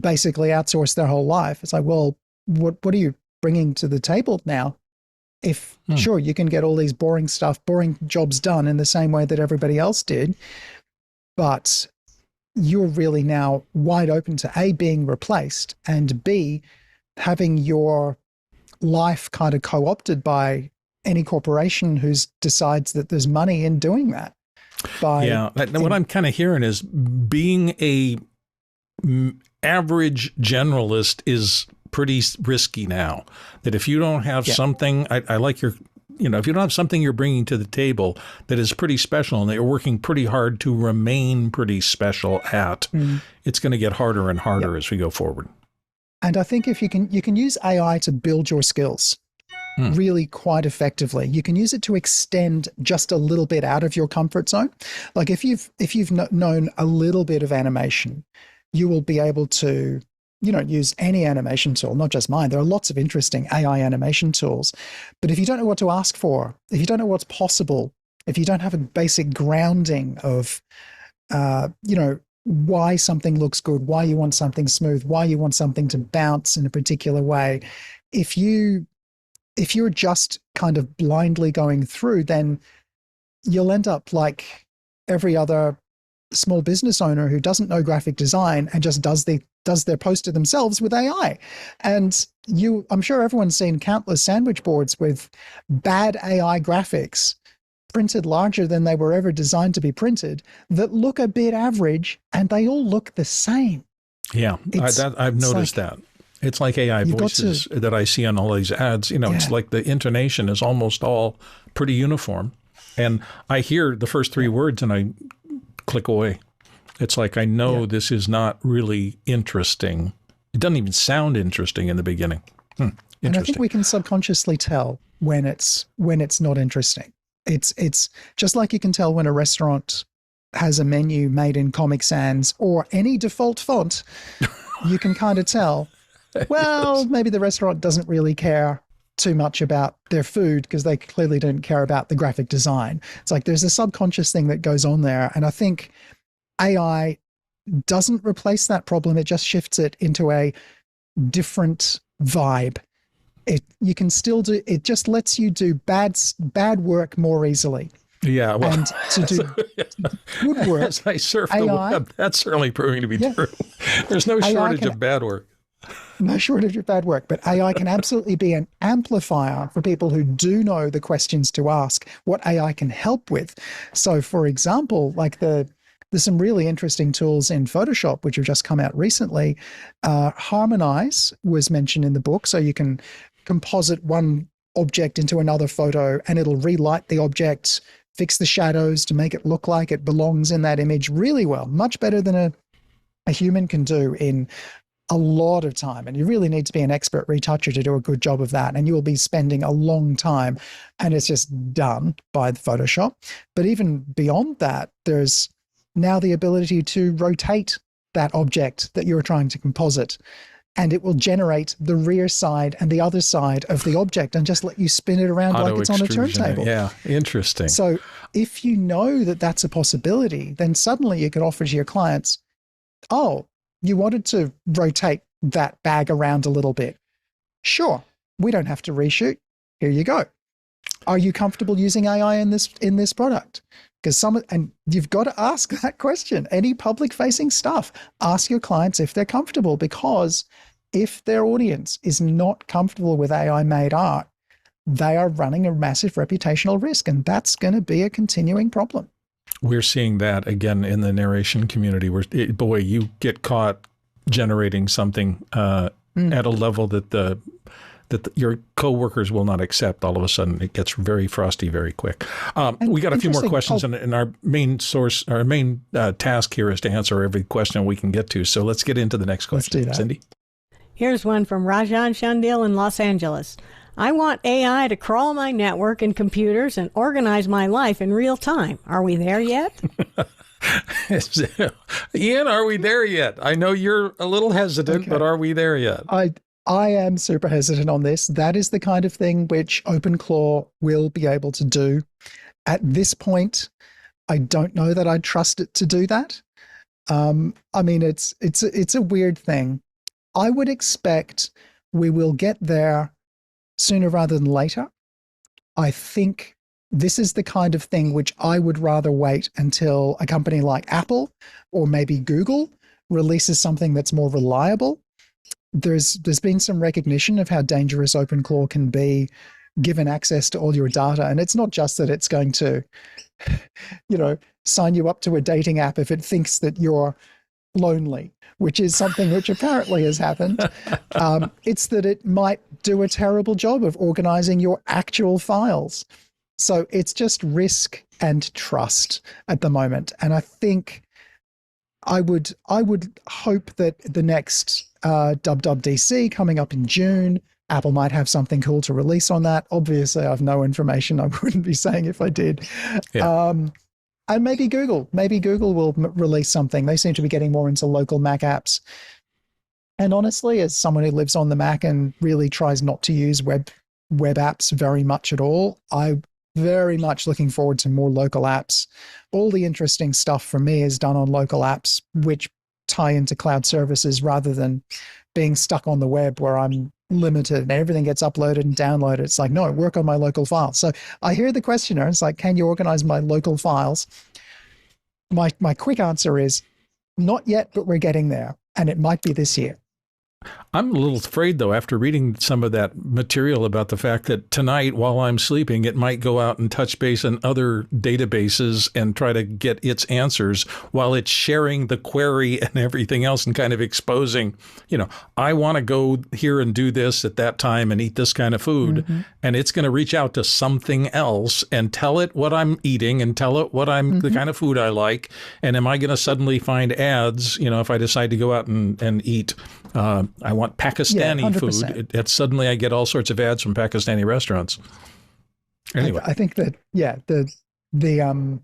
basically outsource their whole life. It's like, well, what are you bringing to the table now? If sure, you can get all these boring jobs done in the same way that everybody else did, but you're really now wide open to A, being replaced, and B, having your life kind of co-opted by any corporation who decides that there's money in doing that. What I'm kind of hearing is being a average generalist is pretty risky now. That if you don't have something, I like your, if you don't have something you're bringing to the table that is pretty special and that you're working pretty hard to remain pretty special at, it's going to get harder and harder as we go forward. And I think if you can use AI to build your skills really quite effectively. You can use it to extend just a little bit out of your comfort zone. Like if you've known a little bit of animation, you will be able to, use any animation tool, not just mine. There are lots of interesting AI animation tools. But if you don't know what to ask for, if you don't know what's possible, if you don't have a basic grounding of, why something looks good, why you want something smooth, why you want something to bounce in a particular way, if you're just kind of blindly going through, then you'll end up like every other small business owner who doesn't know graphic design and just does their poster themselves with AI. And I'm sure everyone's seen countless sandwich boards with bad AI graphics printed larger than they were ever designed to be printed that look a bit average, and they all look the same. Yeah, I've noticed that. It's like AI voices that I see on all these ads. It's like the intonation is almost all pretty uniform. And I hear the first three words and I click away. It's like, I know this is not really interesting. It doesn't even sound interesting in the beginning. And I think we can subconsciously tell when it's not interesting. It's just like you can tell when a restaurant has a menu made in Comic Sans or any default font. You can kind of tell, well, maybe the restaurant doesn't really care too much about their food because they clearly don't care about the graphic design. It's like there's a subconscious thing that goes on there. And I think AI doesn't replace that problem. It just shifts it into a different vibe. You can still do it, just lets you do bad work more easily. Yeah, well, and to do good work. As I surf the web, that's certainly proving to be true. There's no shortage of bad work. No shortage of bad work, but AI can absolutely be an amplifier for people who do know the questions to ask, what AI can help with. So, for example, like there's some really interesting tools in Photoshop which have just come out recently. Harmonize was mentioned in the book, so you can composite one object into another photo and it'll relight the object, fix the shadows to make it look like it belongs in that image really well, much better than a human can do in a lot of time. And you really need to be an expert retoucher to do a good job of that. And you will be spending a long time and it's just done by the Photoshop. But even beyond that, there's now the ability to rotate that object that you're trying to composite, and it will generate the rear side and the other side of the object and just let you spin it around like it's on a turntable. Yeah, interesting. So if you know that that's a possibility, then suddenly you can offer to your clients, oh, you wanted to rotate that bag around a little bit. Sure, we don't have to reshoot. Here you go. Are you comfortable using AI in this product? Because and you've got to ask that question. Any public-facing stuff, ask your clients if they're comfortable, because if their audience is not comfortable with AI-made art, they are running a massive reputational risk, and that's going to be a continuing problem. We're seeing that again in the narration community where, boy, you get caught generating something at a level that your coworkers will not accept. All of a sudden, it gets very frosty very quick. We got a few more questions, and our main task here is to answer every question we can get to. So let's get into the next question. Let's do that. Cindy? Here's one from Rajan Shandil in Los Angeles. I want AI to crawl my network and computers and organize my life in real time. Are we there yet? Ian, are we there yet? I know you're a little hesitant, but are we there yet? I am super hesitant on this. That is the kind of thing which OpenClaw will be able to do. At this point, I don't know that I'd trust it to do that. I mean, it's a weird thing. I would expect we will get there sooner rather than later. I think this is the kind of thing which I would rather wait until a company like Apple or maybe Google releases something that's more reliable. There's been some recognition of how dangerous OpenClaw can be given access to all your data. And it's not just that it's going to, sign you up to a dating app if it thinks that you're lonely, which is something which apparently has happened. It's that it might do a terrible job of organizing your actual files. So it's just risk and trust at the moment. And I think I would hope that the next WWDC coming up in June, Apple might have something cool to release on that. Obviously, I have no information. I wouldn't be saying if I did. Yeah. And maybe Google will release something. They seem to be getting more into local Mac apps. And honestly, as someone who lives on the Mac and really tries not to use web apps very much at all, I'm very much looking forward to more local apps. All the interesting stuff for me is done on local apps, which tie into cloud services rather than being stuck on the web where I'm limited and everything gets uploaded and downloaded. It's like, no, work on my local files. So I hear the questioner. It's like, can you organize my local files? My quick answer is not yet, but we're getting there. And it might be this year. I'm a little afraid, though, after reading some of that material about the fact that tonight, while I'm sleeping, it might go out and touch base on other databases and try to get its answers while it's sharing the query and everything else and kind of exposing, I want to go here and do this at that time and eat this kind of food. Mm-hmm. And it's going to reach out to something else and tell it what I'm eating and tell it what the kind of food I like. And am I going to suddenly find ads, if I decide to go out and eat I want Pakistani food. It's suddenly I get all sorts of ads from Pakistani restaurants. Anyway, I think that the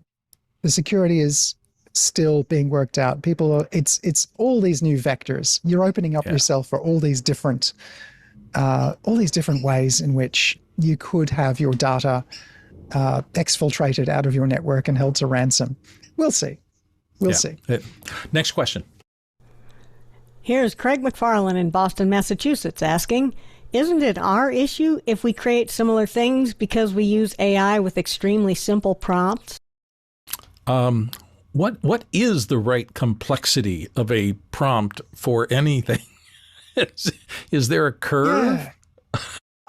security is still being worked out. It's all these new vectors. You're opening up yourself for all these different ways in which you could have your data exfiltrated out of your network and held to ransom. We'll see. We'll see. Next question. Here's Craig McFarlane in Boston, Massachusetts asking, isn't it our issue if we create similar things because we use AI with extremely simple prompts? What is the right complexity of a prompt for anything? Is there a curve?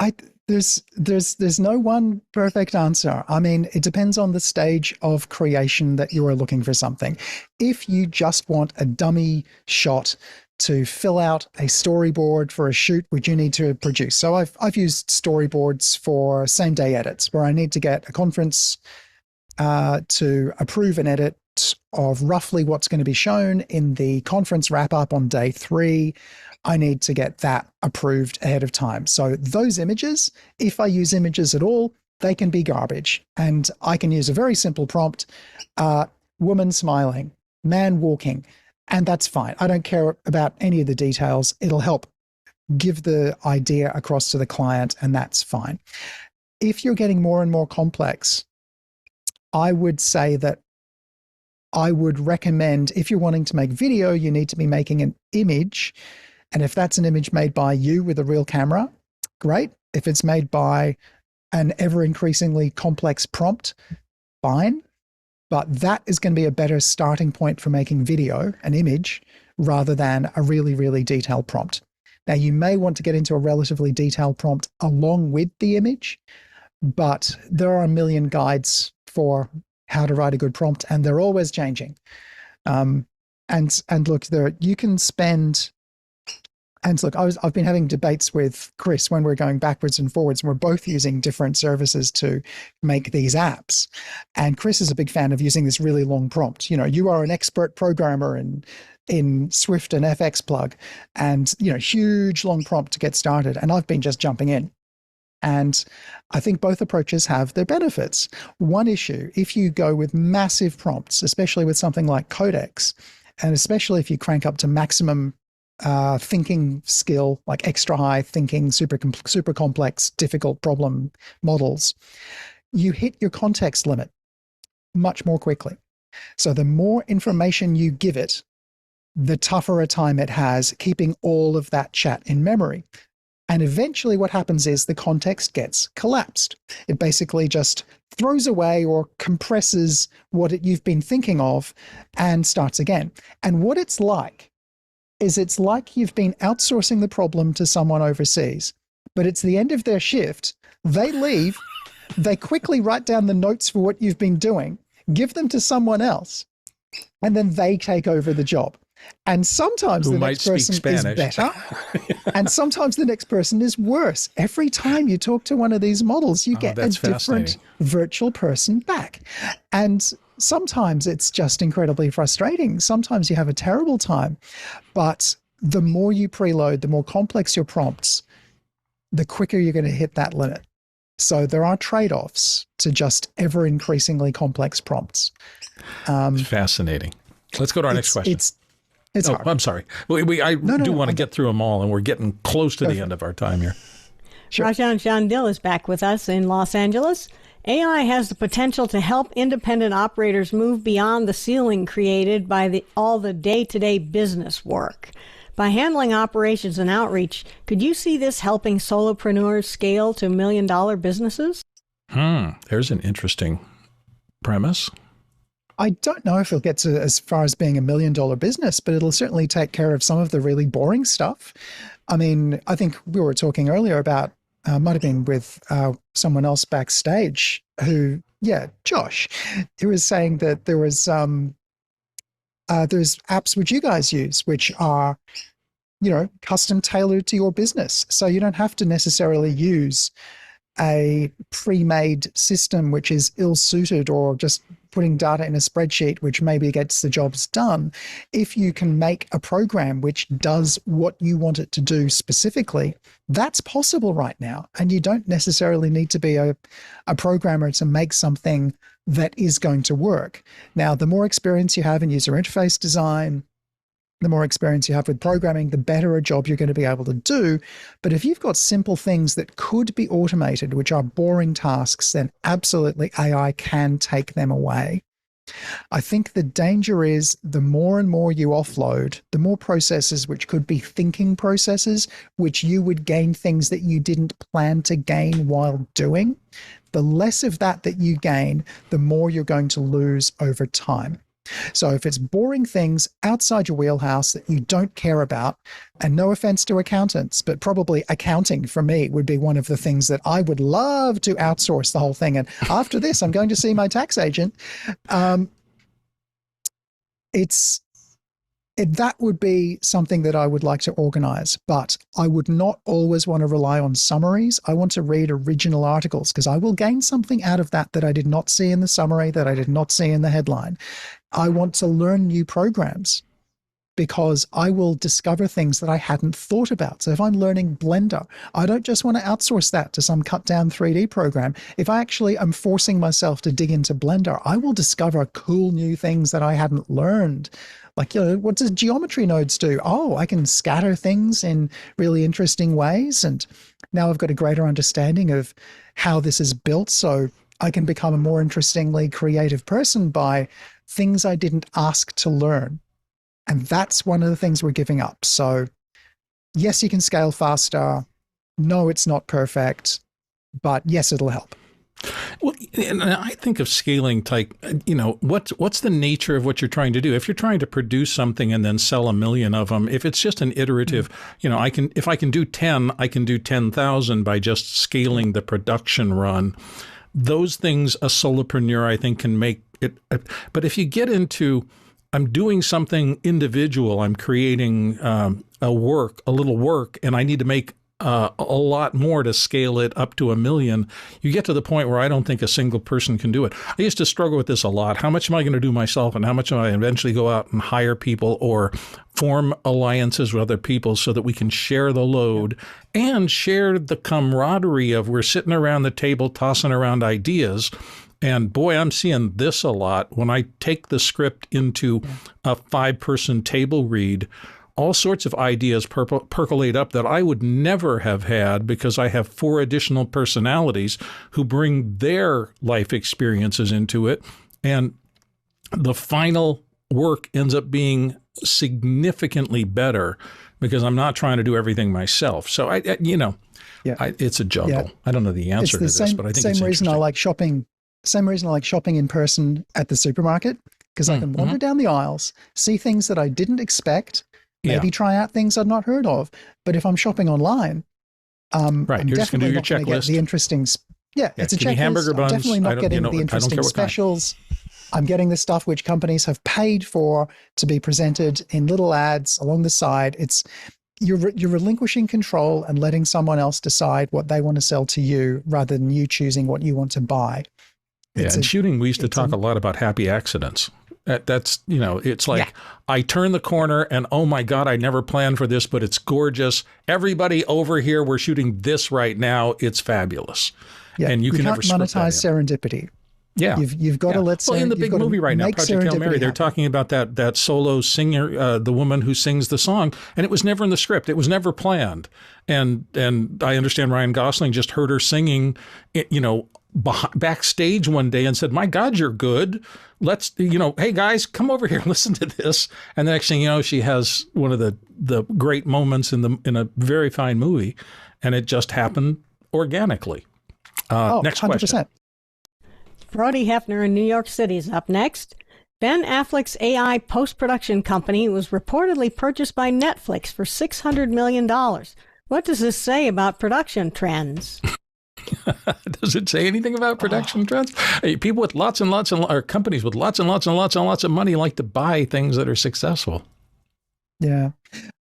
Yeah. There's no one perfect answer. I mean, it depends on the stage of creation that you are looking for something. If you just want a dummy shot to fill out a storyboard for a shoot which you need to produce. So I've used storyboards for same day edits where I need to get a conference to approve an edit of roughly what's going to be shown in the conference wrap up on day 3. I need to get that approved ahead of time. So those images, if I use images at all, they can be garbage. And I can use a very simple prompt, woman smiling, man walking, and that's fine. I don't care about any of the details. It'll help give the idea across to the client, and that's fine. If you're getting more and more complex, I would say that I would recommend, if you're wanting to make video, you need to be making an image. And if that's an image made by you with a real camera, great. If it's made by an ever increasingly complex prompt, fine. But that is going to be a better starting point for making video, an image, rather than a really, really detailed prompt. Now, you may want to get into a relatively detailed prompt along with the image, but there are a million guides for how to write a good prompt, and they're always changing. And look, you can spend. And look, I've been having debates with Chris when we're going backwards and forwards. And we're both using different services to make these apps. And Chris is a big fan of using this really long prompt. You are an expert programmer in Swift and FX plug, and huge long prompt to get started. And I've been just jumping in. And I think both approaches have their benefits. One issue, if you go with massive prompts, especially with something like Codex, and especially if you crank up to maximum thinking skill, like extra high thinking, super complex, difficult problem models, you hit your context limit much more quickly. So the more information you give it, the tougher a time it has keeping all of that chat in memory. And eventually what happens is the context gets collapsed. It basically just throws away or compresses what you've been thinking of and starts again. And what it's like you've been outsourcing the problem to someone overseas, but it's the end of their shift. They leave, they quickly write down the notes for what you've been doing, give them to someone else, and then they take over the job. And sometimes the next person is better, and sometimes the next person is worse. Every time you talk to one of these models, you get a different virtual person back. And sometimes it's just incredibly frustrating. Sometimes you have a terrible time. But the more you preload, the more complex your prompts, the quicker you're going to hit that limit. So there are trade-offs to just ever increasingly complex prompts. Fascinating. Let's go to our next question. It's hard. I'm sorry. I do want to get through them all, and we're getting close to the end of our time here. Sure. Rajan Jandil is back with us in Los Angeles. AI has the potential to help independent operators move beyond the ceiling created by all the day-to-day business work. By handling operations and outreach, could you see this helping solopreneurs scale to $1 million businesses? There's an interesting premise. I don't know if it'll get to as far as being $1 million business, but it'll certainly take care of some of the really boring stuff. I mean, I think we were talking earlier about, might have been with someone else backstage Josh, who was saying that there's apps which you guys use, which are, custom tailored to your business. So you don't have to necessarily use a pre-made system which is ill-suited or just putting data in a spreadsheet which maybe gets the jobs done. If you can make a program which does what you want it to do specifically, that's possible right now. And you don't necessarily need to be a programmer to make something that is going to work. Now, the more experience you have in user interface design, the more experience you have with programming, the better a job you're going to be able to do. But if you've got simple things that could be automated, which are boring tasks, then absolutely AI can take them away. I think the danger is the more and more you offload, the more processes which could be thinking processes, which you would gain things that you didn't plan to gain while doing. The less of that you gain, the more you're going to lose over time. So if it's boring things outside your wheelhouse that you don't care about, and no offense to accountants, but probably accounting for me would be one of the things that I would love to outsource the whole thing. And after this, I'm going to see my tax agent. That would be something that I would like to organize, but I would not always want to rely on summaries. I want to read original articles because I will gain something out of that I did not see in the summary, that I did not see in the headline. I want to learn new programs because I will discover things that I hadn't thought about. So if I'm learning Blender, I don't just want to outsource that to some cut down 3D program. If I actually am forcing myself to dig into Blender, I will discover cool new things that I hadn't learned. Like, what does geometry nodes do? Oh, I can scatter things in really interesting ways. And now I've got a greater understanding of how this is built. So I can become a more interestingly creative person by things I didn't ask to learn. And that's one of the things we're giving up. So yes, you can scale faster. No, it's not perfect, but yes, it'll help. Well, And I think of scaling like, what's the nature of what you're trying to do? If you're trying to produce something and then sell 1 million of them, if it's just an iterative, if I can do 10, I can do 10,000 by just scaling the production run. Those things a solopreneur, I think, can make it. But if you get into, I'm doing something individual, I'm creating a little work, and I need to make a lot more to scale it up to 1 million, you get to the point where I don't think a single person can do it. I used to struggle with this a lot. How much am I going to do myself, and how much am I eventually go out and hire people or form alliances with other people so that we can share the load and share the camaraderie of we're sitting around the table tossing around ideas. And boy, I'm seeing this a lot. When I take the script into a 5-person table read, all sorts of ideas percolate up that I would never have had because I have 4 additional personalities who bring their life experiences into it. And the final work ends up being significantly better because I'm not trying to do everything myself. So, it's a juggle. Yeah. I don't know the answer to this, but I think it's same reason I like shopping. Same reason I like shopping in person at the supermarket, because I can wander down the aisles, see things that I didn't expect, maybe try out things I'd not heard of. But if I'm shopping online, I'm you're just going to do your checklist. Get the interesting, it's a checklist. Hamburger buns. I'm definitely not getting the interesting specials. I'm getting the stuff which companies have paid for to be presented in little ads along the side. It's you're relinquishing control and letting someone else decide what they want to sell to you rather than you choosing what you want to buy. In shooting, we used to talk a lot about happy accidents. That's, it's like I turn the corner and, oh my God, I never planned for this, but it's gorgeous. Everybody over here, we're shooting this right now. It's fabulous. Yeah. And you can never monetize serendipity. Yeah. You've got to let in the big movie right now, Project Hail Mary, they're talking about that solo singer, the woman who sings the song, and it was never in the script. It was never planned. And I understand Ryan Gosling just heard her singing, backstage one day and said, "My God, you're good. Let's, hey guys, come over here, listen to this." And the next thing you know, she has one of the great moments in a very fine movie, and it just happened organically. Next 100%. Question. Brody Hefner in New York City is up next. Ben Affleck's AI post-production company was reportedly purchased by Netflix for $600 million. What does this say about production trends? Does it say anything about production trends? People with lots and lots or companies with lots and lots and lots and lots of money like to buy things that are successful. Yeah.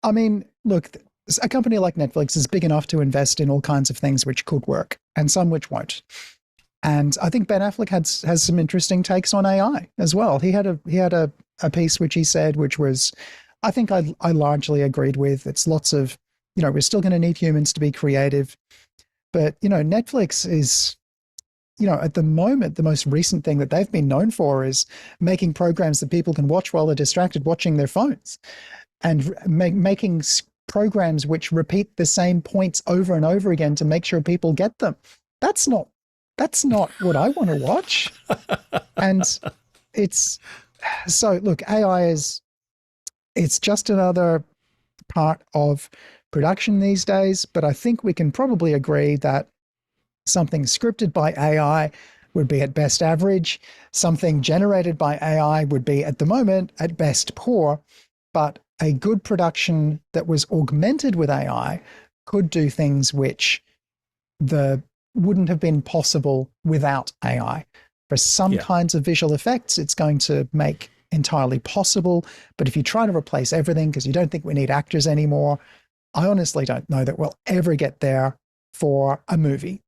I mean, look, a company like Netflix is big enough to invest in all kinds of things which could work and some which won't. And I think Ben Affleck has some interesting takes on AI as well. He had a piece which he said, which was, I think I largely agreed with. It's lots of, we're still going to need humans to be creative. But, Netflix is, at the moment, the most recent thing that they've been known for is making programs that people can watch while they're distracted watching their phones, and making programs which repeat the same points over and over again to make sure people get them. That's not what I want to watch. And look, AI it's just another part of production these days, but I think we can probably agree that something scripted by AI would be at best average. Something generated by AI would be, at the moment, at best poor, but a good production that was augmented with AI could do things which wouldn't have been possible without AI. For some kinds of visual effects, it's going to make entirely possible. But if you try to replace everything because you don't think we need actors anymore, I honestly don't know that we'll ever get there for a movie.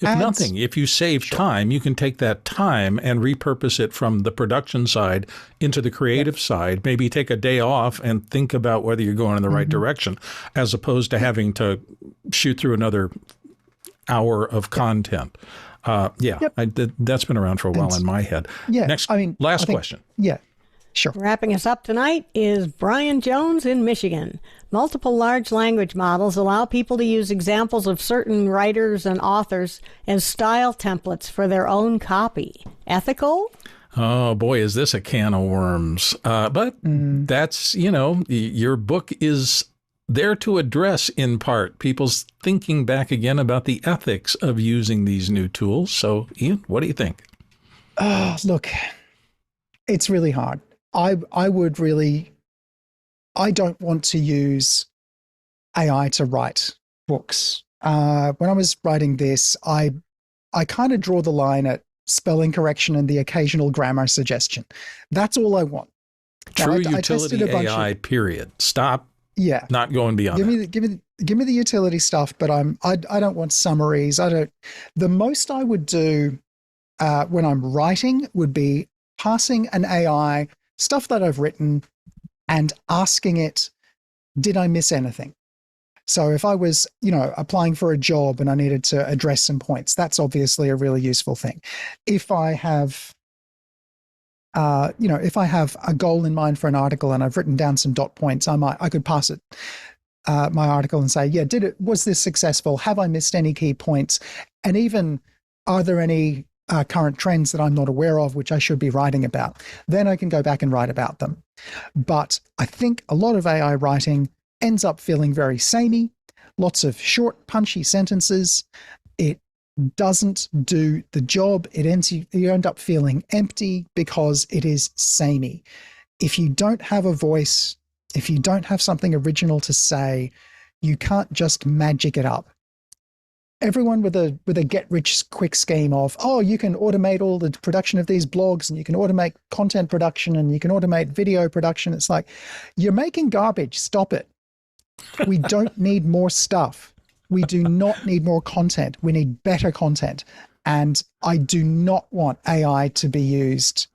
If you save time, you can take that time and repurpose it from the production side into the creative side. Maybe take a day off and think about whether you're going in the right direction, as opposed to having to shoot through another hour of content. That's been around for a while in my head. Last question. Yeah, sure. Wrapping us up tonight is Brian Jones in Michigan. Multiple large language models allow people to use examples of certain writers and authors as style templates for their own copy. Ethical? Oh boy, is this a can of worms. But that's, your book is there to address, in part, people's thinking back again about the ethics of using these new tools. So, Ian, what do you think? Look, it's really hard. I don't want to use AI to write books. When I was writing this, I kind of draw the line at spelling correction and the occasional grammar suggestion. That's all I want. True utility AI, period. Stop. Yeah. Not going beyond that. Give me the utility stuff, but I don't want summaries. The most I would do when I'm writing would be passing an AI stuff that I've written and asking it, did I miss anything? So if I was, applying for a job and I needed to address some points, that's obviously a really useful thing. If I have, if I have a goal in mind for an article and I've written down some dot points, I could pass it, my article, and say, yeah, was this successful? Have I missed any key points? And even, are there any current trends that I'm not aware of, which I should be writing about? Then I can go back and write about them. But I think a lot of AI writing ends up feeling very samey, lots of short, punchy sentences. It doesn't do the job. You end up feeling empty because it is samey. If you don't have a voice, if you don't have something original to say, you can't just magic it up. Everyone with a get-rich-quick scheme of, you can automate all the production of these blogs, and you can automate content production, and you can automate video production. It's like, you're making garbage. Stop it. We don't need more stuff. We do not need more content. We need better content. And I do not want AI to be used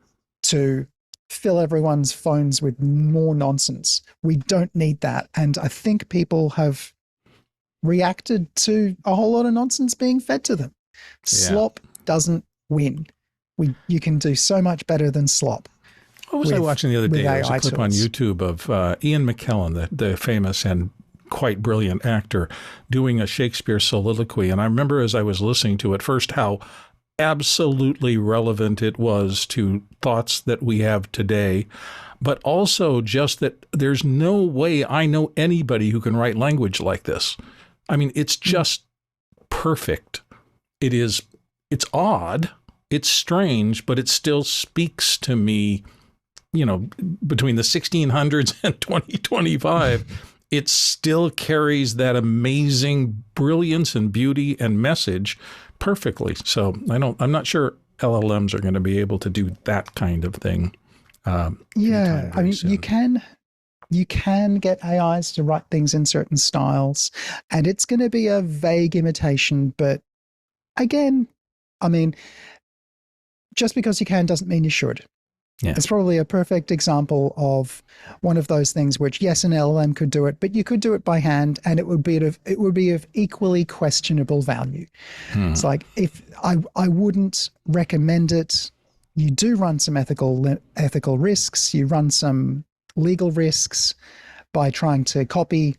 to fill everyone's phones with more nonsense. We don't need that. And I think people have reacted to a whole lot of nonsense being fed to them. Yeah. Slop doesn't win. You can do so much better than slop. What was I watching the other day? There was a clip on YouTube of Ian McKellen, the famous and quite brilliant actor, doing a Shakespeare soliloquy. And I remember as I was listening to it first how absolutely relevant it was to thoughts that we have today, but also just that there's no way I know anybody who can write language like this. I mean, it's just perfect. It's odd, it's strange, but it still speaks to me, between the 1600s and 2025, it still carries that amazing brilliance and beauty and message perfectly. So I'm not sure LLMs are going to be able to do that kind of thing. Yeah, I mean, soon. You can get AIs to write things in certain styles, and it's going to be a vague imitation. But again, I mean, just because you can doesn't mean you should. Yeah. It's probably a perfect example of one of those things which, yes, an LLM could do it, but you could do it by hand, and it would be of equally questionable value. It's like, if I wouldn't recommend it. You do run some ethical risks. You run some legal risks by trying to copy.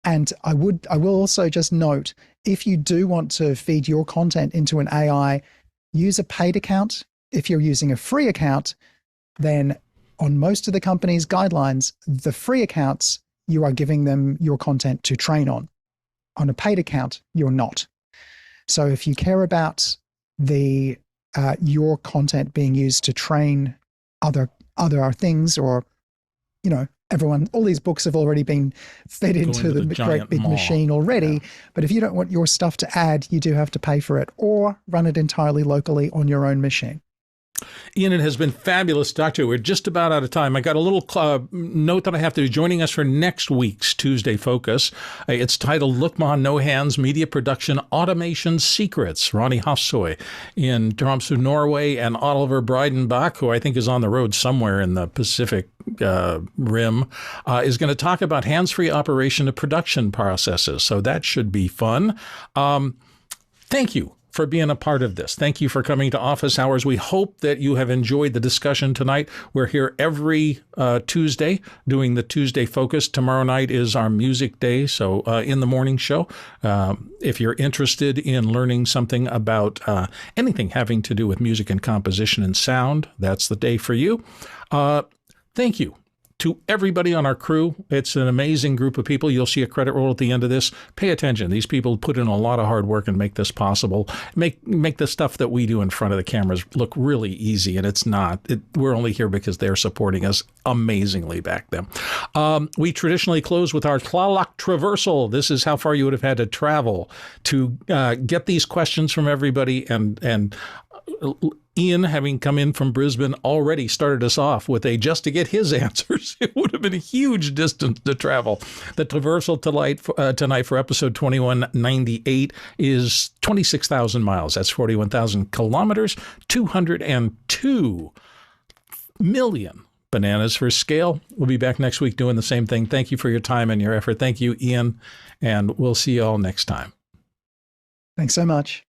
And I will also just note, if you do want to feed your content into an AI, use a paid account. If you're using a free account, then on most of the company's guidelines, the free accounts, you are giving them your content to train on. On a paid account, you're not. So if you care about your content being used to train other things, or all these books have already been fed into the great big machine already. Yeah. But if you don't want your stuff to add, you do have to pay for it, or run it entirely locally on your own machine. Ian, it has been fabulous to talk to you. We're just about out of time. I got a little note that I have to do. Joining us for next week's Tuesday Focus. It's titled Look Ma No Hands, Media Production Automation Secrets. Ronny Hafsøy in Tromsø, Norway, and Oliver Breidenbach, who I think is on the road somewhere in the Pacific Rim, is going to talk about hands-free operation of production processes. So that should be fun. Thank you for being a part of this. Thank you for coming to Office Hours. We hope that you have enjoyed the discussion tonight. We're here every Tuesday doing the Tuesday Focus. Tomorrow night is our music day, so in the morning show. If you're interested in learning something about anything having to do with music and composition and sound, that's the day for you. Thank you to everybody on our crew. It's an amazing group of people. You'll see a credit roll at the end of this. Pay attention. These people put in a lot of hard work and make this possible. Make the stuff that we do in front of the cameras look really easy, and it's not. We're only here because they're supporting us amazingly back then. We traditionally close with our Tlaloc traversal. This is how far you would have had to travel to get these questions from everybody, and Ian, having come in from Brisbane, already started us off with just to get his answers. It would have been a huge distance to travel. The traversal tonight for episode 2198 is 26,000 miles. That's 41,000 kilometers, 202 million bananas for scale. We'll be back next week doing the same thing. Thank you for your time and your effort. Thank you, Ian, and we'll see you all next time. Thanks so much.